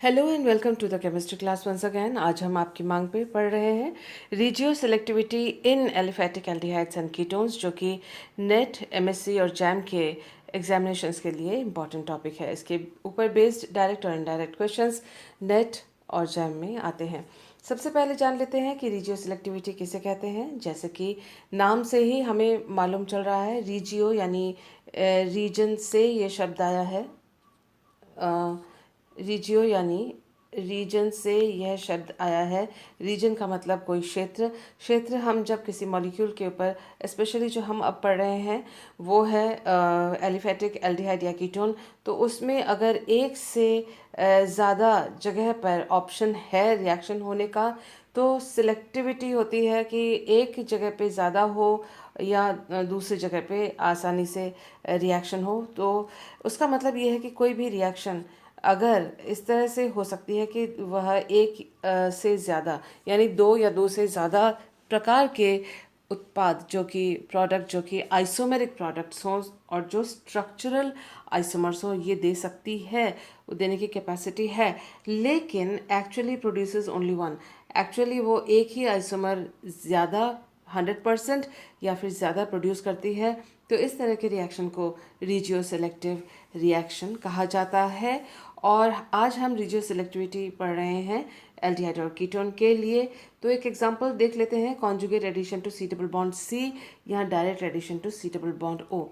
Hello and welcome to the chemistry class once again. आज हम आपकी मांग पे पढ़ रहे हैं regio selectivity in aliphatic aldehydes and ketones, जो कि नेट, एमएससी और जैम के एग्जामिनेशंस के लिए इम्पॉर्टेंट टॉपिक है। इसके ऊपर बेस्ड डायरेक्ट और इनडायरेक्ट क्वेश्चंस नेट और जैम में आते हैं। सबसे पहले जान लेते हैं कि रिजियो सेलेक्टिविटी किसे कहते हैं। जैसे कि नाम से ही हमें मालूम चल रहा है, रिजियो यानी रीजन से ये शब्द आया है। रिजियो यानी रीजन से यह शब्द आया है। रीजन का मतलब कोई क्षेत्र। क्षेत्र हम जब किसी मॉलिक्यूल के ऊपर, स्पेशली जो हम अब पढ़ रहे हैं वो है एलिफेटिक एल्डिहाइड या कीटोन, तो उसमें अगर एक से ज़्यादा जगह पर ऑप्शन है रिएक्शन होने का, तो सिलेक्टिविटी होती है कि एक जगह पे ज़्यादा हो या दूसरी जगह पे आसानी से रिएक्शन हो। तो उसका मतलब ये है कि कोई भी रिएक्शन अगर इस तरह से हो सकती है कि वह एक से ज़्यादा यानी दो या दो से ज़्यादा प्रकार के उत्पाद, जो कि प्रोडक्ट, जो कि आइसोमेरिक प्रोडक्ट्स हों और जो स्ट्रक्चरल आइसोमर्स हों, ये दे सकती है, वो देने की कैपेसिटी है। लेकिन actually produces only one. Actually वो एक ही आइसोमर ज़्यादा 100% या फिर ज़्यादा प्रोड्यूस करती है। तो इस तरह के रिएक्शन को रिजियो सेलेक्टिव रिएक्शन कहा जाता है। और आज हम रिजियो सेलेक्टिविटी पढ़ रहे हैं एल्डिहाइड और कीटोन के लिए। तो एक एग्जांपल देख लेते हैं, conjugate addition to C double bond C या direct addition to C double bond O.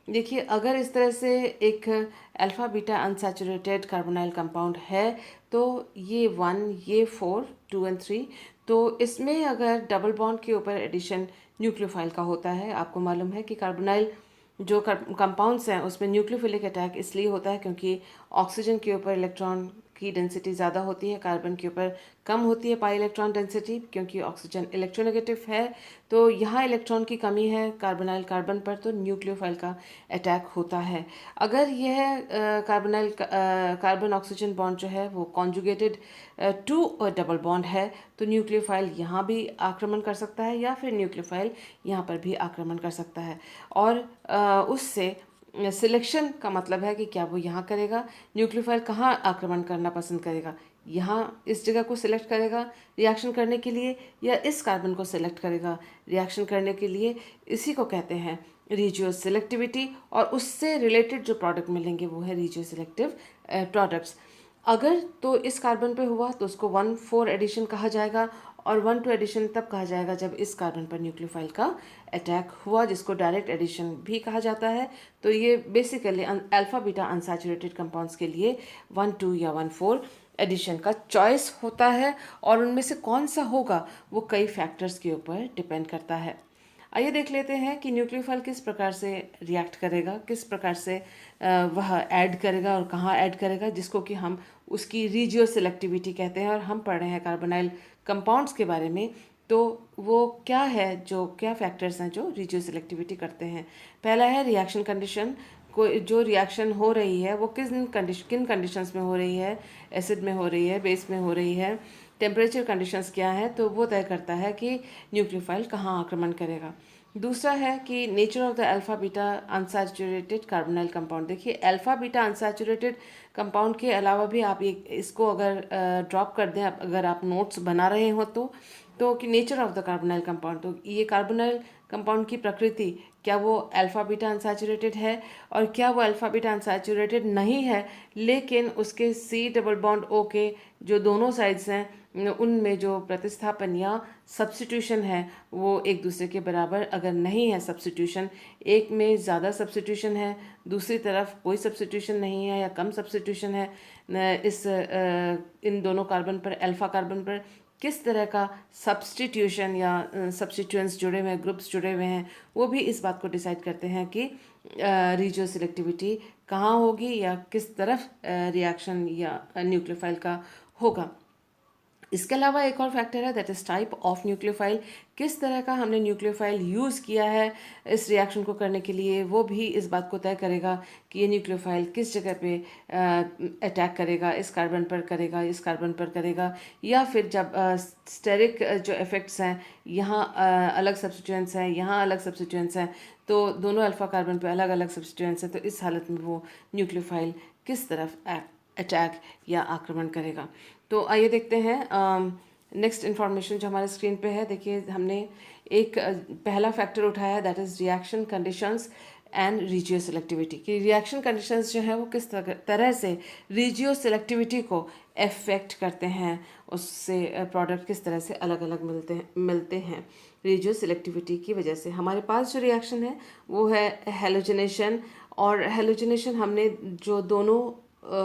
देखिए, अगर इस तरह से एक alpha beta unsaturated carbonyl compound है, तो ये 1, ये 4, 2 एंड 3, तो इसमें अगर डबल बॉन्ड के ऊपर एडिशन न्यूक्लियोफाइल का होता है। आपको मालूम है कि कार्बोनाइल जो कंपाउंड्स हैं उसमें न्यूक्लियोफिलिक अटैक इसलिए होता है क्योंकि ऑक्सीजन के ऊपर इलेक्ट्रॉन की डेंसिटी ज़्यादा होती है, कार्बन के ऊपर कम होती है पाई इलेक्ट्रॉन डेंसिटी, क्योंकि ऑक्सीजन इलेक्ट्रोनेगेटिव है। तो यहाँ इलेक्ट्रॉन की कमी है कार्बोनाइल कार्बन पर, तो न्यूक्लियोफाइल का अटैक होता है। अगर यह कार्बोनाइल कार्बन ऑक्सीजन बॉन्ड जो है वो कॉन्जुगेटेड टू डबल बॉन्ड है, तो न्यूक्लियोफाइल यहाँ भी आक्रमण कर सकता है या फिर न्यूक्लियोफाइल यहाँ पर भी आक्रमण कर सकता है। और उससे सिलेक्शन का मतलब है कि क्या वो यहाँ करेगा, न्यूक्लियोफाइल कहाँ आक्रमण करना पसंद करेगा, यहाँ इस जगह को सिलेक्ट करेगा रिएक्शन करने के लिए, या इस कार्बन को सिलेक्ट करेगा रिएक्शन करने के लिए। इसी को कहते हैं रिजियो सिलेक्टिविटी। और उससे रिलेटेड जो प्रोडक्ट मिलेंगे वो है रिजियो सिलेक्टिव प्रोडक्ट्स। अगर तो इस कार्बन पे हुआ तो उसको 1,4 एडिशन कहा जाएगा, और 1,2 एडिशन तब कहा जाएगा जब इस कार्बन पर न्यूक्लियोफाइल का अटैक हुआ, जिसको डायरेक्ट एडिशन भी कहा जाता है। तो ये basically alpha beta unsaturated compounds के लिए 1,2 या 1,4 एडिशन का चॉइस होता है। और उनमें से कौन सा होगा वो कई फैक्टर्स के ऊपर डिपेंड करता है। आइए देख लेते हैं कि न्यूक्लियोफाइल किस प्रकार से रिएक्ट करेगा, किस प्रकार से वह ऐड करेगा और कहाँ ऐड करेगा, जिसको कि हम उसकी रिजियो सिलेक्टिविटी कहते हैं। और हम पढ़ रहे हैं कार्बोनाइल कंपाउंड्स के बारे में, तो वो क्या है, जो क्या फैक्टर्स हैं जो रिजियो सिलेक्टिविटी करते हैं। पहला है रिएक्शन कंडीशन। कोई जो रिएक्शन हो रही है वो किन कंडीशंस में हो रही है, एसिड में हो रही है, बेस में हो रही है, टेम्परेचर कंडीशंस क्या है, तो वो तय करता है कि न्यूक्लियोफाइल कहाँ आक्रमण करेगा। दूसरा है कि nature of the alpha beta unsaturated carbonyl compound. देखिए, अल्फा बीटा अनसैचुरेटेड कंपाउंड के अलावा भी आप ये इसको अगर ड्रॉप कर दें, अगर आप नोट्स बना रहे हो तो कि nature of the carbonyl compound, तो ये कार्बोनाइल कंपाउंड की प्रकृति, क्या वो अल्फा बीटा अनसैचुरेटेड है, और क्या वो अल्फा बीटा अनसैचुरेटेड नहीं है लेकिन उसके सी डबल बॉन्ड ओ के जो दोनों साइड्स हैं उनमें जो प्रतिस्थापन या सब्स्टिट्यूशन है वो एक दूसरे के बराबर अगर नहीं है, सब्स्टिट्यूशन एक में ज़्यादा सब्स्टिट्यूशन है, दूसरी तरफ कोई सब्स्टिट्यूशन नहीं है या कम सब्स्टिट्यूशन है, इन दोनों कार्बन पर, अल्फा कार्बन पर किस तरह का सब्स्टिट्यूशन या सब्स्टिट्यूएंट्स जुड़े हुए हैं, ग्रुप्स जुड़े हुए हैं, वो भी इस बात को डिसाइड करते हैं कि रिजियो सिलेक्टिविटी कहाँ होगी या किस तरफ रिएक्शन या न्यूक्लियोफाइल का होगा। इसके अलावा एक और फैक्टर है, that is type of nucleophile. किस तरह का हमने न्यूक्लियोफाइल यूज़ किया है इस रिएक्शन को करने के लिए, वो भी इस बात को तय करेगा कि ये न्यूक्लियोफाइल किस जगह पे अटैक करेगा, इस कार्बन पर करेगा, इस कार्बन पर करेगा, या फिर जब स्टेरिक जो इफेक्ट्स हैं, यहाँ अलग सब्स्टिट्यूएंट्स हैं, यहाँ अलग सब्स्टिट्यूएंट्स हैं, तो दोनों अल्फा कार्बन पे अलग अलग सब्स्टिट्यूएंट्स हैं, तो इस हालत में वो न्यूक्लियोफाइल किस तरफ अटैक या आक्रमण करेगा। तो आइए देखते हैं नेक्स्ट इन्फॉर्मेशन जो हमारे स्क्रीन पे है। देखिए हमने एक पहला फैक्टर उठाया, that is reaction conditions and regio selectivity की। रिएक्शन कंडीशंस जो है वो किस तरह से रीजियो सेलेक्टिविटी को अफेक्ट करते हैं, उससे प्रोडक्ट किस तरह से अलग अलग मिलते हैं रीजियो सेलेक्टिविटी की वजह से। हमारे पास जो रिएक्शन है वो है हेलोजनेशन, और हेलोजनेशन हमने जो दोनों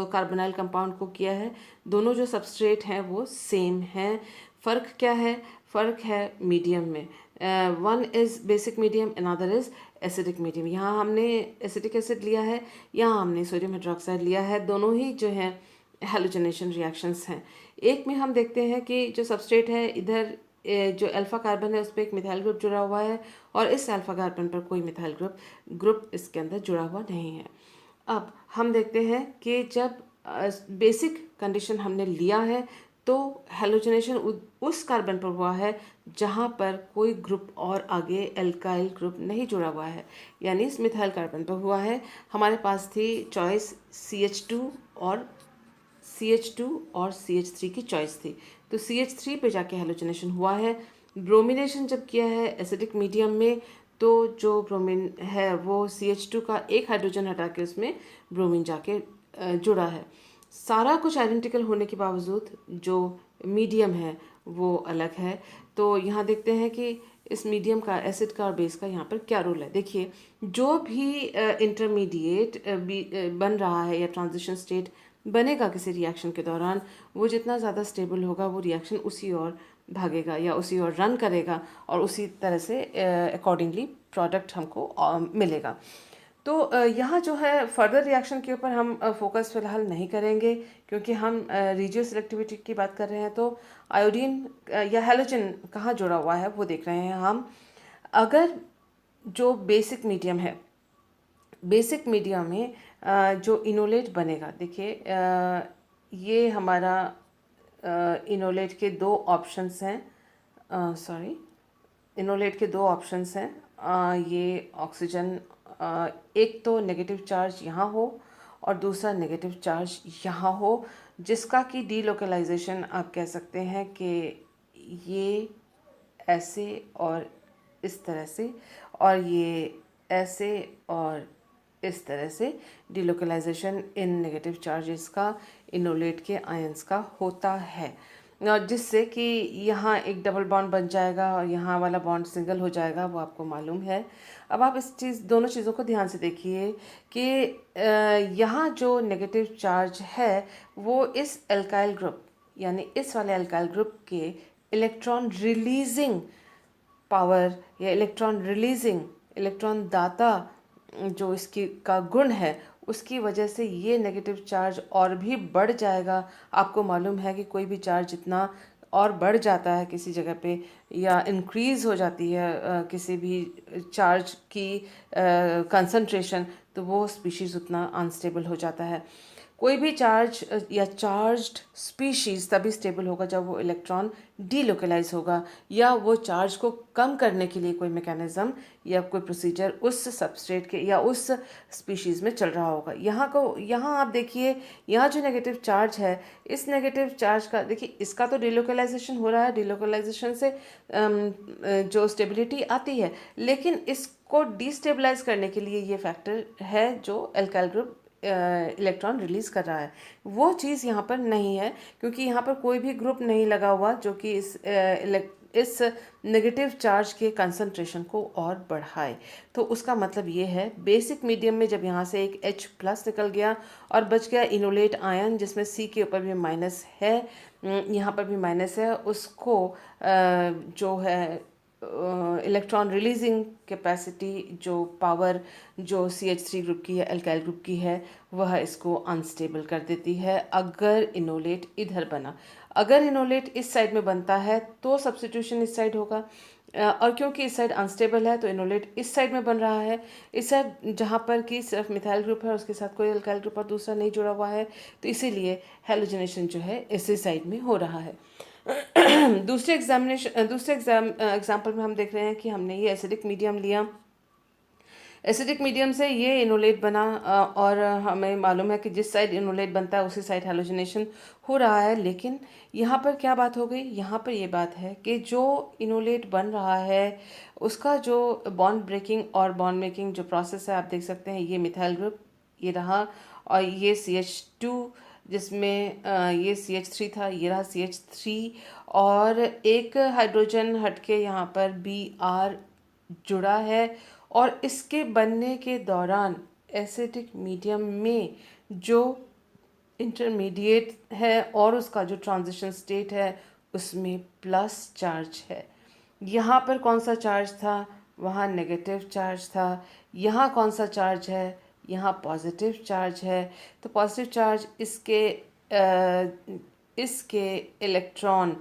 कार्बोनाइल कंपाउंड को किया है, दोनों जो सबस्ट्रेट हैं वो सेम हैं। फ़र्क क्या है? फ़र्क है मीडियम में। One is basic medium, another is acidic medium. यहाँ हमने एसिटिक एसिड लिया है, यहाँ हमने सोडियम हाइड्रोक्साइड लिया है। दोनों ही जो हैं हेलोजनेशन रिएक्शंस हैं। एक में हम देखते हैं कि जो सबस्ट्रेट है, इधर जो अल्फ़ा कार्बन है उस पर एक मिथाइल ग्रुप जुड़ा हुआ है, और इस अल्फ़ा कार्बन पर कोई मिथाइल ग्रुप इसके अंदर जुड़ा हुआ नहीं है। अब हम देखते हैं कि जब बेसिक कंडीशन हमने लिया है तो हेलोजनेशन उस कार्बन पर हुआ है जहाँ पर कोई ग्रुप और आगे एल्काइल ग्रुप नहीं जुड़ा हुआ है, यानी इस मिथाइल कार्बन पर हुआ है। हमारे पास थी चॉइस CH2 और CH3 की चॉइस थी, तो CH3 पे जाके हेलोजनेशन हुआ है। ब्रोमिनेशन जब किया है एसिडिक मीडियम में, तो जो ब्रोमीन है वो CH2 का एक हाइड्रोजन हटा के उसमें ब्रोमीन जाके जुड़ा है। सारा कुछ आइडेंटिकल होने के बावजूद जो मीडियम है वो अलग है। तो यहाँ देखते हैं कि इस मीडियम का, एसिड का और बेस का यहाँ पर क्या रोल है। देखिए जो भी इंटरमीडिएट बन रहा है या ट्रांजिशन स्टेट बनेगा किसी रिएक्शन के दौरान, वो जितना ज़्यादा स्टेबल होगा वो रिएक्शन उसी ओर भागेगा या उसी ओर रन करेगा, और उसी तरह से अकॉर्डिंगली प्रोडक्ट हमको मिलेगा। तो यहाँ जो है फर्दर रिएक्शन के ऊपर हम फोकस फिलहाल नहीं करेंगे, क्योंकि हम रीजियो सेलेक्टिविटी की बात कर रहे हैं। तो आयोडीन या हैलोजन कहाँ जुड़ा हुआ है वो देख रहे हैं हम। अगर जो बेसिक मीडियम है, बेसिक मीडियम में जो इनोलेट बनेगा, देखिए ये हमारा इनोलेट के दो ऑप्शंस हैं, सॉरी इनोलेट के दो ऑप्शंस हैं। ये ऑक्सीजन, एक तो नेगेटिव चार्ज यहाँ हो और दूसरा नेगेटिव चार्ज यहाँ हो, जिसका कि डीलोकलाइजेशन आप कह सकते हैं कि ये ऐसे और इस तरह से, और ये ऐसे और इस तरह से डीलोकलाइजेशन इन नेगेटिव चार्जेस का इनोलेट के आयंस का होता है, और जिससे कि यहाँ एक डबल बॉन्ड बन जाएगा और यहाँ वाला बॉन्ड सिंगल हो जाएगा, वो आपको मालूम है। अब आप इस दोनों चीज़ों को ध्यान से देखिए कि यहाँ जो नेगेटिव चार्ज है वो इस एल्काइल ग्रुप, यानी इस वाले एल्काइल ग्रुप के इलेक्ट्रॉन रिलीजिंग पावर या इलेक्ट्रॉन दाता जो इसकी का गुण है, उसकी वजह से ये नेगेटिव चार्ज और भी बढ़ जाएगा। आपको मालूम है कि कोई भी चार्ज जितना और बढ़ जाता है किसी जगह पे या इंक्रीज़ हो जाती है किसी भी चार्ज की कंसंट्रेशन, तो वो स्पीशीज़ उतना अनस्टेबल हो जाता है। कोई भी चार्ज या चार्ज्ड स्पीशीज़ तभी स्टेबल होगा जब वो इलेक्ट्रॉन डीलोकलाइज होगा, या वो चार्ज को कम करने के लिए कोई मैकेनिज़्म या कोई प्रोसीजर उस सबस्ट्रेट के या उस स्पीशीज़ में चल रहा होगा। यहाँ आप देखिए, यहाँ जो नेगेटिव चार्ज है, इस नेगेटिव चार्ज का देखिए, इसका तो डीलोकलाइजेशन हो रहा है, डीलोकलाइजेशन से जो स्टेबिलिटी आती है, लेकिन इसको डिस्टेबलाइज करने के लिए ये फैक्टर है जो एल्काइल ग्रुप इलेक्ट्रॉन रिलीज़ कर रहा है। वो चीज़ यहाँ पर नहीं है, क्योंकि यहाँ पर कोई भी ग्रुप नहीं लगा हुआ जो कि इस नेगेटिव चार्ज के कंसंट्रेशन को और बढ़ाए। तो उसका मतलब ये है, बेसिक मीडियम में जब यहाँ से एक H+ निकल गया और बच गया इनोलेट आयन जिसमें C के ऊपर भी माइनस है, यहाँ पर भी माइनस है, उसको जो है इलेक्ट्रॉन रिलीजिंग कैपेसिटी, जो पावर जो CH3 ग्रुप की है, अल्काइल ग्रुप की है, वह इसको अनस्टेबल कर देती है। अगर इनोलेट इधर बना, अगर इनोलेट इस साइड में बनता है तो सब्स्टिट्यूशन इस साइड होगा, और क्योंकि इस साइड अनस्टेबल है तो इनोलेट इस साइड में बन रहा है। इस साइड जहाँ पर कि सिर्फ मिथाइल ग्रुप है, उसके साथ कोई अल्काइल ग्रुप और दूसरा नहीं जुड़ा हुआ है, तो इसीलिए हेलोजनेशन जो है इसी साइड में हो रहा है। दूसरे एग्जाम्पल में हम देख रहे हैं कि हमने ये एसिडिक मीडियम लिया। एसिडिक मीडियम से ये इनोलेट बना और हमें मालूम है कि जिस साइड इनोलेट बनता है उसी साइड हैलोजिनेशन हो रहा है। लेकिन यहाँ पर क्या बात हो गई, यहाँ पर ये बात है कि जो इनोलेट बन रहा है उसका जो बॉन्ड ब्रेकिंग और बॉन्ड मेकिंग जो प्रोसेस है, आप देख सकते हैं ये मिथाइल ग्रुप ये रहा, और ये CH2 जिसमें ये CH3 था, ये रहा CH3, और एक हाइड्रोजन हटके यहाँ पर Br जुड़ा है। और इसके बनने के दौरान एसिडिक मीडियम में जो इंटरमीडिएट है और उसका जो ट्रांजिशन स्टेट है उसमें प्लस चार्ज है। यहाँ पर कौन सा चार्ज था, वहाँ नेगेटिव चार्ज था। यहाँ कौन सा चार्ज है, यहाँ पॉजिटिव चार्ज है। तो पॉजिटिव चार्ज इसके इलेक्ट्रॉन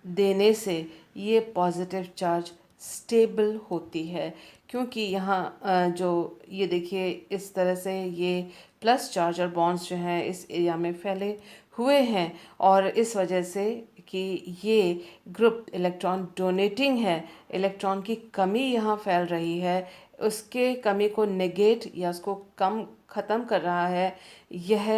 देने से ये पॉजिटिव चार्ज स्टेबल होती है, क्योंकि यहाँ जो ये देखिए इस तरह से ये प्लस चार्ज और बॉन्ड्स जो हैं इस एरिया में फैले हुए हैं, और इस वजह से कि ये ग्रुप इलेक्ट्रॉन डोनेटिंग है, इलेक्ट्रॉन की कमी यहाँ फैल रही है, उसके कमी को नेगेट या उसको कम ख़त्म कर रहा है यह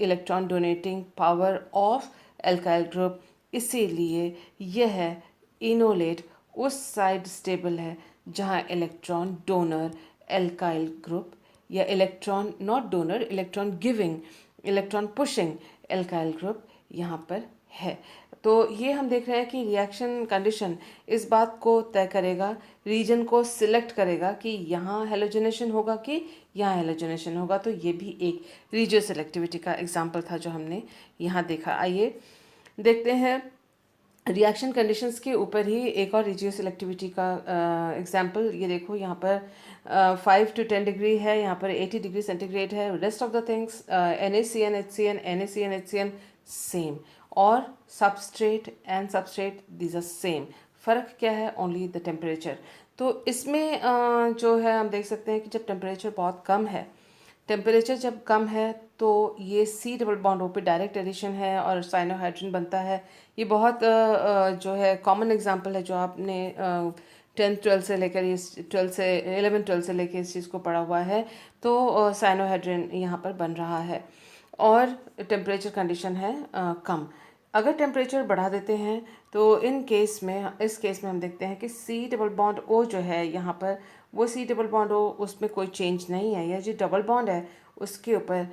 electron donating power of alkyl group. इसीलिए यह इनोलेट उस साइड स्टेबल है जहाँ इलेक्ट्रॉन डोनर एल्काइल ग्रुप, या electron not donor, electron giving, electron pushing alkyl group यहाँ पर है। तो ये हम देख रहे हैं कि रिएक्शन कंडीशन इस बात को तय करेगा, रीजन को सिलेक्ट करेगा कि यहाँ हेलोजनेशन होगा कि यहाँ हेलोजनेशन होगा। तो ये भी एक रीजियो सेलेक्टिविटी का एग्जाम्पल था जो हमने यहाँ देखा। आइए देखते हैं रिएक्शन कंडीशंस के ऊपर ही एक और रीजियो सेलेक्टिविटी का एग्जाम्पल। ये देखो यहाँ पर 5 to 10 डिग्री है, यहाँ पर 80 डिग्री सेंटीग्रेड है। Rest of the things NaCN HCN NaCN HCN same, और substrate and substrate these are same. फ़र्क क्या है, ओनली द टेम्परेचर। तो इसमें जो है हम देख सकते हैं कि जब टेम्परेचर बहुत कम है, टेम्परेचर जब कम है तो ये C डबल बॉन्ड O पे डायरेक्ट एडिशन है और साइनोहाइड्रिन बनता है। ये बहुत जो है कॉमन एग्जांपल है जो आपने 10th 12th से लेकर इस 12th से 11th 12th से लेकर इस चीज़ को पढ़ा हुआ है। तो साइनोहाइड्रिन यहाँ पर बन रहा है और टेम्परेचर कंडीशन है कम। अगर टेम्परेचर बढ़ा देते हैं तो इस केस में हम देखते हैं कि C डबल बॉन्ड O जो है यहाँ पर, वो C डबल बॉन्ड O उसमें कोई चेंज नहीं है। यह जो डबल बॉन्ड है उसके ऊपर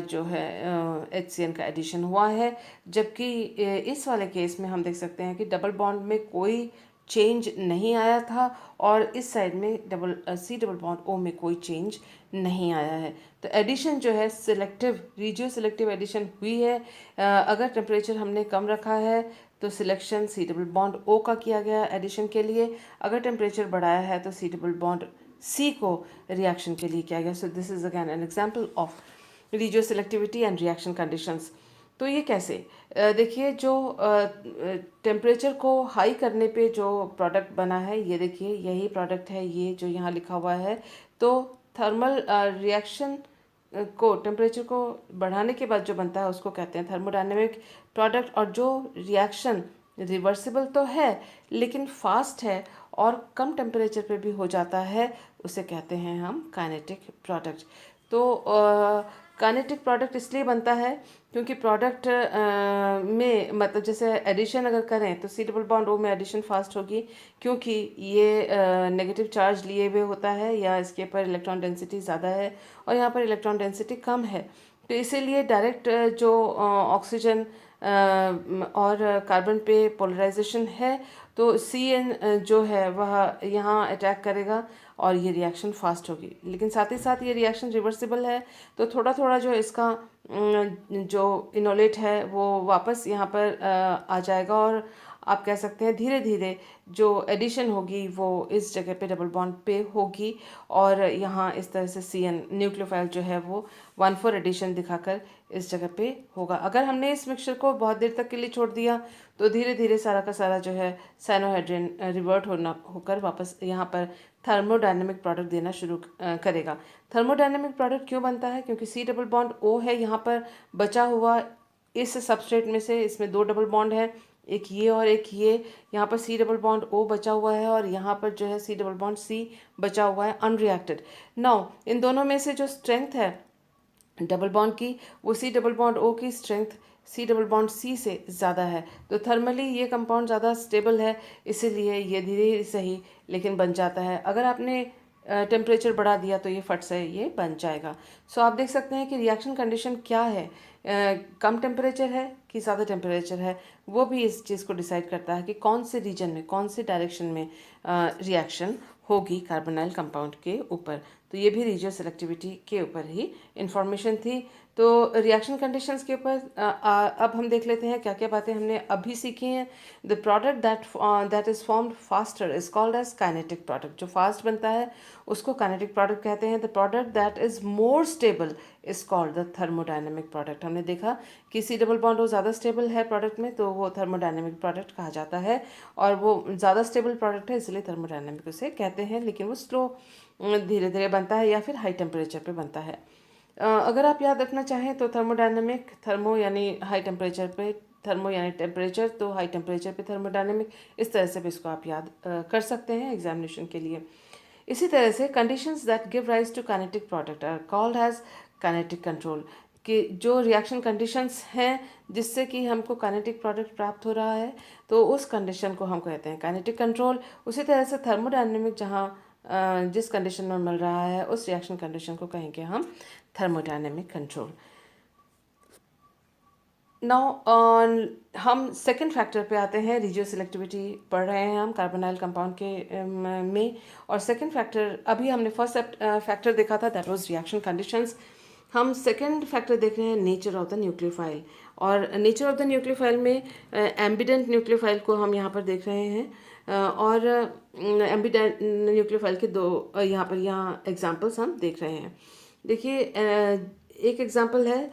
जो है HCN का एडिशन हुआ है, जबकि इस वाले केस में हम देख सकते हैं कि डबल बॉन्ड में कोई चेंज नहीं आया था और इस साइड में C डबल बॉन्ड O में कोई चेंज नहीं आया है। तो एडिशन जो है सिलेक्टिव, रीजियो सिलेक्टिव एडिशन हुई है। अगर टेम्परेचर हमने कम रखा है तो selection C double bond O का किया गया एडिशन के लिए। अगर टेम्परेचर बढ़ाया है तो C डबल बॉन्ड C को रिएक्शन के लिए किया गया। So this is again an example of regio selectivity and reaction conditions. तो ये कैसे, देखिए जो टेम्परेचर को हाई करने पे जो प्रोडक्ट बना है, ये देखिए यही प्रोडक्ट है, ये जो यहाँ लिखा हुआ है। तो थर्मल रिएक्शन को टेम्परेचर को बढ़ाने के बाद जो बनता है उसको कहते हैं थर्मोडायनेमिक प्रोडक्ट। और जो रिएक्शन रिवर्सिबल तो है लेकिन फास्ट है और कम टेम्परेचर पे भी हो जाता है, उसे कहते हैं हम काइनेटिक प्रोडक्ट। तो काइनेटिक प्रोडक्ट इसलिए बनता है क्योंकि प्रोडक्ट में मतलब जैसे एडिशन अगर करें तो C डबल बॉन्ड O में एडिशन फास्ट होगी, क्योंकि ये नेगेटिव चार्ज लिए हुए होता है या इसके ऊपर इलेक्ट्रॉन डेंसिटी ज़्यादा है और यहाँ पर इलेक्ट्रॉन डेंसिटी कम है। तो इसीलिए डायरेक्ट जो ऑक्सीजन और कार्बन पे पोलराइजेशन है तो CN जो है वह यहाँ अटैक करेगा और ये रिएक्शन फास्ट होगी। लेकिन साथ ही साथ ये रिएक्शन रिवर्सिबल है, तो थोड़ा थोड़ा जो इसका जो इनोलेट है वो वापस यहाँ पर आ जाएगा और आप कह सकते हैं धीरे धीरे जो एडिशन होगी वो इस जगह पे डबल बॉन्ड पे होगी और यहाँ इस तरह से CN न्यूक्लियोफाइल जो है वो 1,4 एडिशन दिखाकर इस जगह पे होगा। अगर हमने इस मिक्सचर को बहुत देर तक के लिए छोड़ दिया तो धीरे धीरे सारा का सारा जो है साइनोहाइड्रिन रिवर्ट होकर वापस यहाँ पर थर्मोडायनेमिक प्रोडक्ट देना शुरू करेगा। थर्मोडायनेमिक प्रोडक्ट क्यों बनता है? क्योंकि C डबल बॉन्ड O है यहाँ पर बचा हुआ इस सबस्ट्रेट में से, इसमें 2 डबल बॉन्ड है, एक ये और एक ये, यहाँ पर C डबल बॉन्ड O बचा हुआ है और यहाँ पर जो है C डबल बॉन्ड C बचा हुआ है अनरिएक्टेड। नाउ इन दोनों में से जो स्ट्रेंथ है डबल बॉन्ड की, वो C डबल बॉन्ड O की strength C double bond C से ज़्यादा है। तो थर्मली ये कंपाउंड ज़्यादा स्टेबल है, इसीलिए ये धीरे सही लेकिन बन जाता है। अगर आपने टेम्परेचर बढ़ा दिया तो ये फट से ये बन जाएगा। सो आप देख सकते हैं कि रिएक्शन कंडीशन क्या है, कम टेम्परेचर है कि ज़्यादा टेम्परेचर है, वो भी इस चीज़ को डिसाइड करता है कि कौन से रीजन में, कौन से डायरेक्शन में रिएक्शन होगी कार्बोनाइल कंपाउंड के ऊपर। तो ये भी रिजियो सेलेक्टिविटी के ऊपर ही इंफॉर्मेशन थी। तो रिएक्शन कंडीशंस के ऊपर अब हम देख लेते हैं क्या क्या बातें हमने अभी सीखी हैं। The product that is formed faster is called as kinetic product. जो फास्ट बनता है उसको काइनेटिक प्रोडक्ट कहते हैं। The product that is more stable is called the thermodynamic product. हमने देखा कि C डबल बॉन्ड वो ज़्यादा स्टेबल है प्रोडक्ट में, तो वो थर्मोडायनेमिक प्रोडक्ट कहा जाता है, और वो ज़्यादा स्टेबल प्रोडक्ट है इसलिए थर्मोडायनेमिक उसे कहते हैं। लेकिन वो स्लो धीरे धीरे बनता है या फिर हाई टेम्परेचर पे बनता है। अगर आप याद रखना चाहें तो थर्मोडायनेमिक, थर्मो यानी हाई टेम्परेचर पे, थर्मो यानी टेम्परेचर, तो हाई टेम्परेचर पे थर्मोडायनेमिक, इस तरह से भी इसको आप याद कर सकते हैं एग्जामिनेशन के लिए। इसी तरह से conditions that give rise to kinetic product are called as kinetic control. कि जो रिएक्शन कंडीशंस हैं जिससे कि हमको काइनेटिक प्रोडक्ट प्राप्त हो रहा है, तो उस कंडीशन को हम कहते हैं काइनेटिक कंट्रोल। उसी तरह से थर्मोडायनेमिक, जहाँ जिस कंडीशन में मिल रहा है उस रिएक्शन कंडीशन को कहेंगे हम थर्मोडायनेमिक कंट्रोल। नाउ हम सेकंड फैक्टर पे आते हैं। रिजियो सिलेक्टिविटी पढ़ रहे हैं हम कार्बोनाइल कंपाउंड के में, और सेकंड फैक्टर, अभी हमने फर्स्ट फैक्टर देखा था दैट वाज रिएक्शन कंडीशंस। हम सेकंड फैक्टर देख रहे हैं नेचर ऑफ द न्यूक्लियोफाइल। और नेचर ऑफ द न्यूक्लियोफाइल में एम्बिडेंट न्यूक्लियोफाइल को हम यहाँ पर देख रहे हैं, और एम्बिडेंट न्यूक्लियोफाइल के दो यहाँ एग्जांपल्स हम देख रहे हैं। देखिए एक एग्जांपल है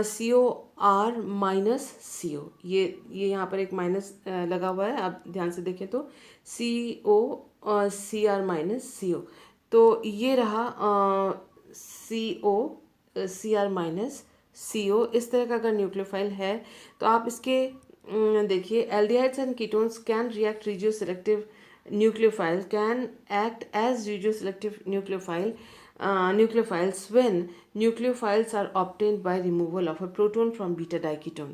COR-CO। ये यहाँ पर एक माइनस लगा हुआ है, आप ध्यान से देखें तो COCR-CO। तो ये रहा COCR-CO। इस तरह का अगर न्यूक्लियोफाइल है तो आप इसके देखिए, aldehydes and ketones can react regio selective nucleophile can act as regioselective nucleophiles when nucleophiles are obtained by removal of a proton from beta diketone।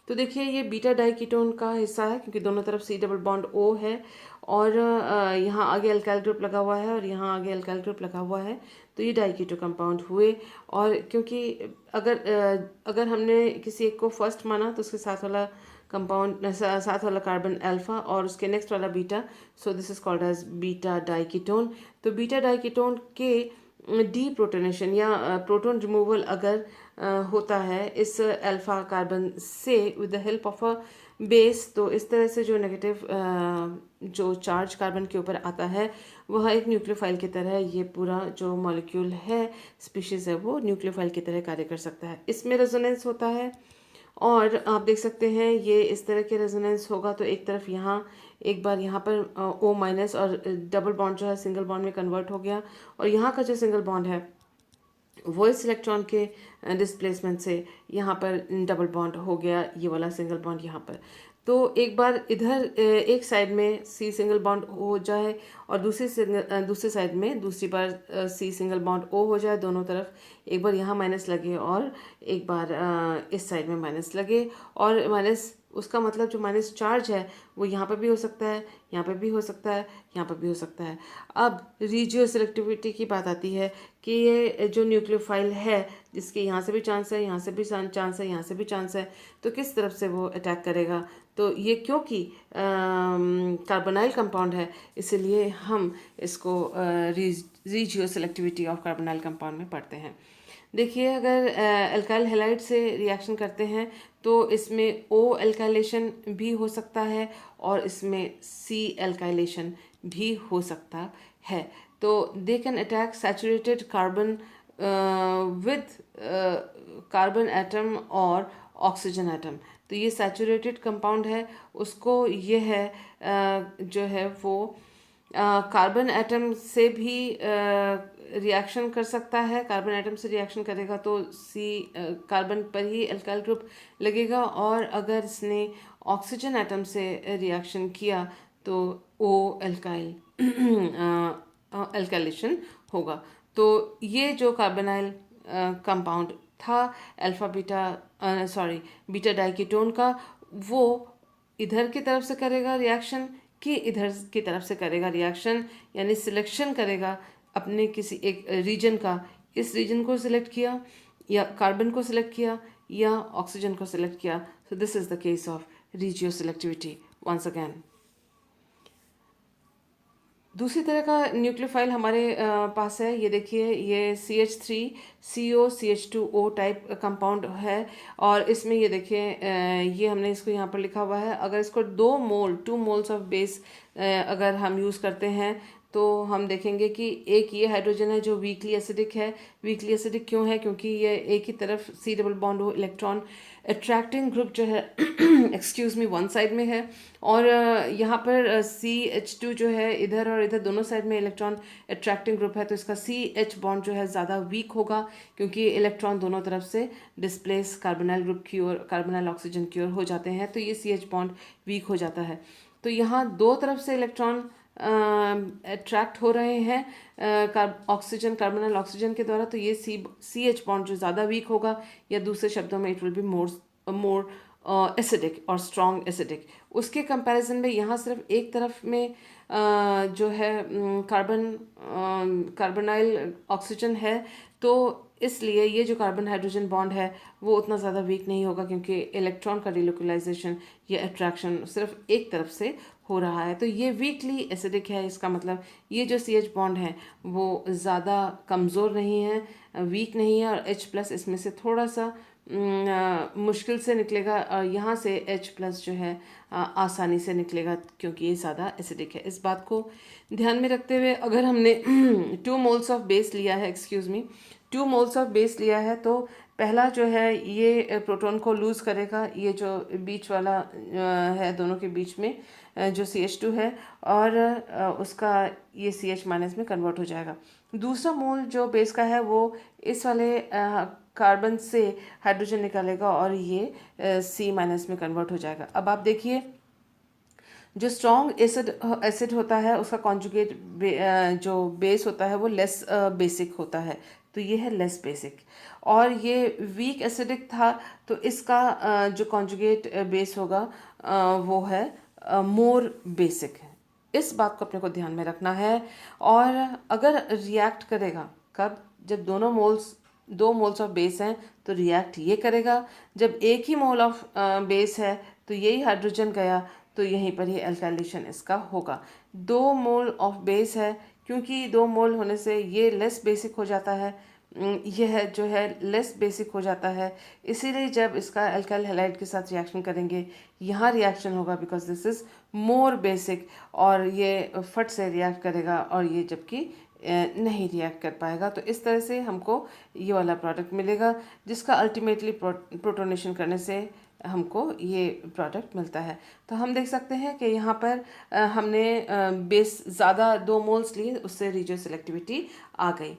तो देखिए ये बीटा डाइकीटोन का हिस्सा है क्योंकि दोनों तरफ C डबल बॉन्ड O है, और यहाँ आगे अल्काइल ग्रुप लगा हुआ है और यहाँ आगे अल्काइल ग्रुप लगा हुआ है, तो ये डाइकीटो कंपाउंड हुए। और क्योंकि अगर हमने किसी एक को फर्स्ट माना तो उसके साथ वाला कंपाउंड, साथ वाला कार्बन अल्फा और उसके नेक्स्ट वाला beta, so this is called as beta diketone. तो बीटा डाइकीटोन के डी प्रोटोनेशन या प्रोटोन रिमूवल अगर होता है इस अल्फा कार्बन से with the help of a base, तो इस तरह से जो नेगेटिव जो चार्ज कार्बन के ऊपर आता है वह एक न्यूक्लियोफाइल की तरह, ये पूरा जो मॉलिक्यूल है, स्पीशीज़ है, वो न्यूक्लियोफाइल की तरह कार्य कर सकता है। इसमें रेजोनेंस होता है, और आप देख सकते हैं ये इस तरह के रेजोनेंस होगा तो एक तरफ यहाँ, एक बार यहाँ पर O माइनस और डबल बॉन्ड जो है सिंगल बॉन्ड में कन्वर्ट हो गया, और यहाँ का जो सिंगल बॉन्ड है वो इस इलेक्ट्रॉन के डिस्प्लेसमेंट से यहाँ पर डबल बॉन्ड हो गया, ये वाला सिंगल बॉन्ड यहाँ पर। तो एक बार इधर एक साइड में C सिंगल बॉन्ड हो जाए और दूसरी साइड में दूसरी बार C सिंगल बॉन्ड O हो जाए, दोनों तरफ एक बार यहाँ माइनस लगे और एक बार इस साइड में माइनस लगे, और माइनस उसका मतलब जो माइनस चार्ज है वो यहाँ पर भी हो सकता है, यहाँ पर भी हो सकता है, यहाँ पर भी हो सकता है। अब रिजियो सिलेक्टिविटी की बात आती है कि ये जो न्यूक्लियोफाइल है जिसके यहाँ से भी चांस है, यहाँ से भी चांस है, यहाँ से भी चांस है, तो किस तरफ से वो अटैक करेगा। तो ये क्योंकि कार्बोनाइल कंपाउंड है इसलिए हम इसको regio selectivity of carbonyl compound में पढ़ते हैं। देखिए अगर अल्काइल हैलाइड से रिएक्शन करते हैं तो इसमें O एल्काइलेशन भी हो सकता है और इसमें C एल्काइलेशन भी हो सकता है। तो they can attack saturated carbon with carbon atom और ऑक्सीजन एटम। तो ये सैचुरेटेड कंपाउंड है, उसको ये है जो है वो कार्बन एटम से भी रिएक्शन कर सकता है। कार्बन एटम से रिएक्शन करेगा तो कार्बन पर ही एल्काइल ग्रुप लगेगा, और अगर इसने ऑक्सीजन एटम से रिएक्शन किया तो ओ एल्काइल एल्काइलेशन होगा। तो ये जो कार्बोनाइल कंपाउंड था अल्फा बीटा बीटा डाइकीटोन का, वो इधर की तरफ से करेगा रिएक्शन कि इधर की तरफ से करेगा रिएक्शन, यानी सिलेक्शन करेगा अपने किसी एक रीजन का। इस रीजन को सिलेक्ट किया, या कार्बन को सिलेक्ट किया, या ऑक्सीजन को सिलेक्ट किया। So this is the case of regio selectivity once again. दूसरी तरह का न्यूक्लियोफाइल हमारे पास है। ये देखिए, ये CH3CO टाइप कंपाउंड है, और इसमें ये देखिए ये हमने इसको यहाँ पर लिखा हुआ है। अगर इसको 2 मोल्स ऑफ बेस अगर हम यूज़ करते हैं तो हम देखेंगे कि एक ये हाइड्रोजन है जो वीकली एसिडिक है। वीकली एसिडिक क्यों है? क्योंकि ये एक ही तरफ C डबल बॉन्ड हो, इलेक्ट्रॉन अट्रैक्टिंग ग्रुप जो है एक्सक्यूज मी वन साइड में है, और यहाँ पर CH2 जो है इधर और इधर दोनों साइड में इलेक्ट्रॉन अट्रैक्टिंग ग्रुप है, तो इसका CH बॉन्ड जो है ज़्यादा वीक होगा, क्योंकि इलेक्ट्रॉन दोनों तरफ से डिस्प्लेस कार्बोनाइल ग्रुप की ओर, कार्बोनाइल ऑक्सीजन की ओर हो जाते हैं, तो ये CH बॉन्ड वीक हो जाता है। तो यहाँ दो तरफ से इलेक्ट्रॉन अट्रैक्ट हो रहे हैं ऑक्सीजन, कार्बोनाइल ऑक्सीजन के द्वारा, तो ये CH बॉन्ड जो ज़्यादा वीक होगा, या दूसरे शब्दों में it will be more acidic और स्ट्रॉन्ग एसिडिक। उसके कंपैरिजन में यहाँ सिर्फ एक तरफ में जो है कार्बोनाइल ऑक्सीजन है, तो इसलिए ये जो कार्बन हाइड्रोजन बॉन्ड है वो उतना ज़्यादा वीक नहीं होगा, क्योंकि इलेक्ट्रॉन का रिलोकलाइजेशन या अट्रैक्शन सिर्फ एक तरफ से हो रहा है। तो ये वीकली एसिडिक है। इसका मतलब ये जो CH बॉन्ड है वो ज़्यादा कमज़ोर नहीं है, वीक नहीं है, और H+ इसमें से थोड़ा सा मुश्किल से निकलेगा। यहाँ से H+ जो है आसानी से निकलेगा, क्योंकि ये ज़्यादा एसिडिक है। इस बात को ध्यान में रखते हुए अगर हमने 2 मोल्स ऑफ बेस लिया है, 2 मोल्स ऑफ बेस लिया है, तो पहला जो है ये प्रोटॉन को लूज़ करेगा, ये जो बीच वाला है दोनों के बीच में जो CH2 है, और उसका ये CH- में कन्वर्ट हो जाएगा। दूसरा मोल जो बेस का है वो इस वाले कार्बन से हाइड्रोजन निकालेगा, और ये C- में कन्वर्ट हो जाएगा। अब आप देखिए, जो स्ट्रॉन्ग एसिड होता है उसका कॉन्जुगेट जो बेस होता है वो लेस बेसिक होता है, तो ये है लेस बेसिक। और ये वीक एसिडिक था, तो इसका जो कॉन्जुगेट बेस होगा वो है मोर बेसिक। इस बात को अपने को ध्यान में रखना है। और अगर रिएक्ट करेगा कब? जब दो मोल्स ऑफ बेस हैं तो रिएक्ट ये करेगा। जब एक ही मोल ऑफ बेस है तो यही हाइड्रोजन गया, तो यहीं पर ही एल्काइलेशन इसका होगा। 2 मोल ऑफ बेस है, क्योंकि 2 मोल होने से ये लेस बेसिक हो जाता है, यह जो है लेस बेसिक हो जाता है। इसीलिए जब इसका एल्काइल हैलाइड के साथ रिएक्शन करेंगे यहाँ रिएक्शन होगा, because this is more basic, और ये फट से रिएक्ट करेगा, और ये जबकि नहीं रिएक्ट कर पाएगा। तो इस तरह से हमको ये वाला प्रोडक्ट मिलेगा, जिसका अल्टीमेटली प्रोटोनेशन करने से हमको ये प्रोडक्ट मिलता है। तो हम देख सकते हैं कि यहाँ पर हमने बेस ज़्यादा 2 मोल्स लिए, उससे रीजियो सिलेक्टिविटी आ गई।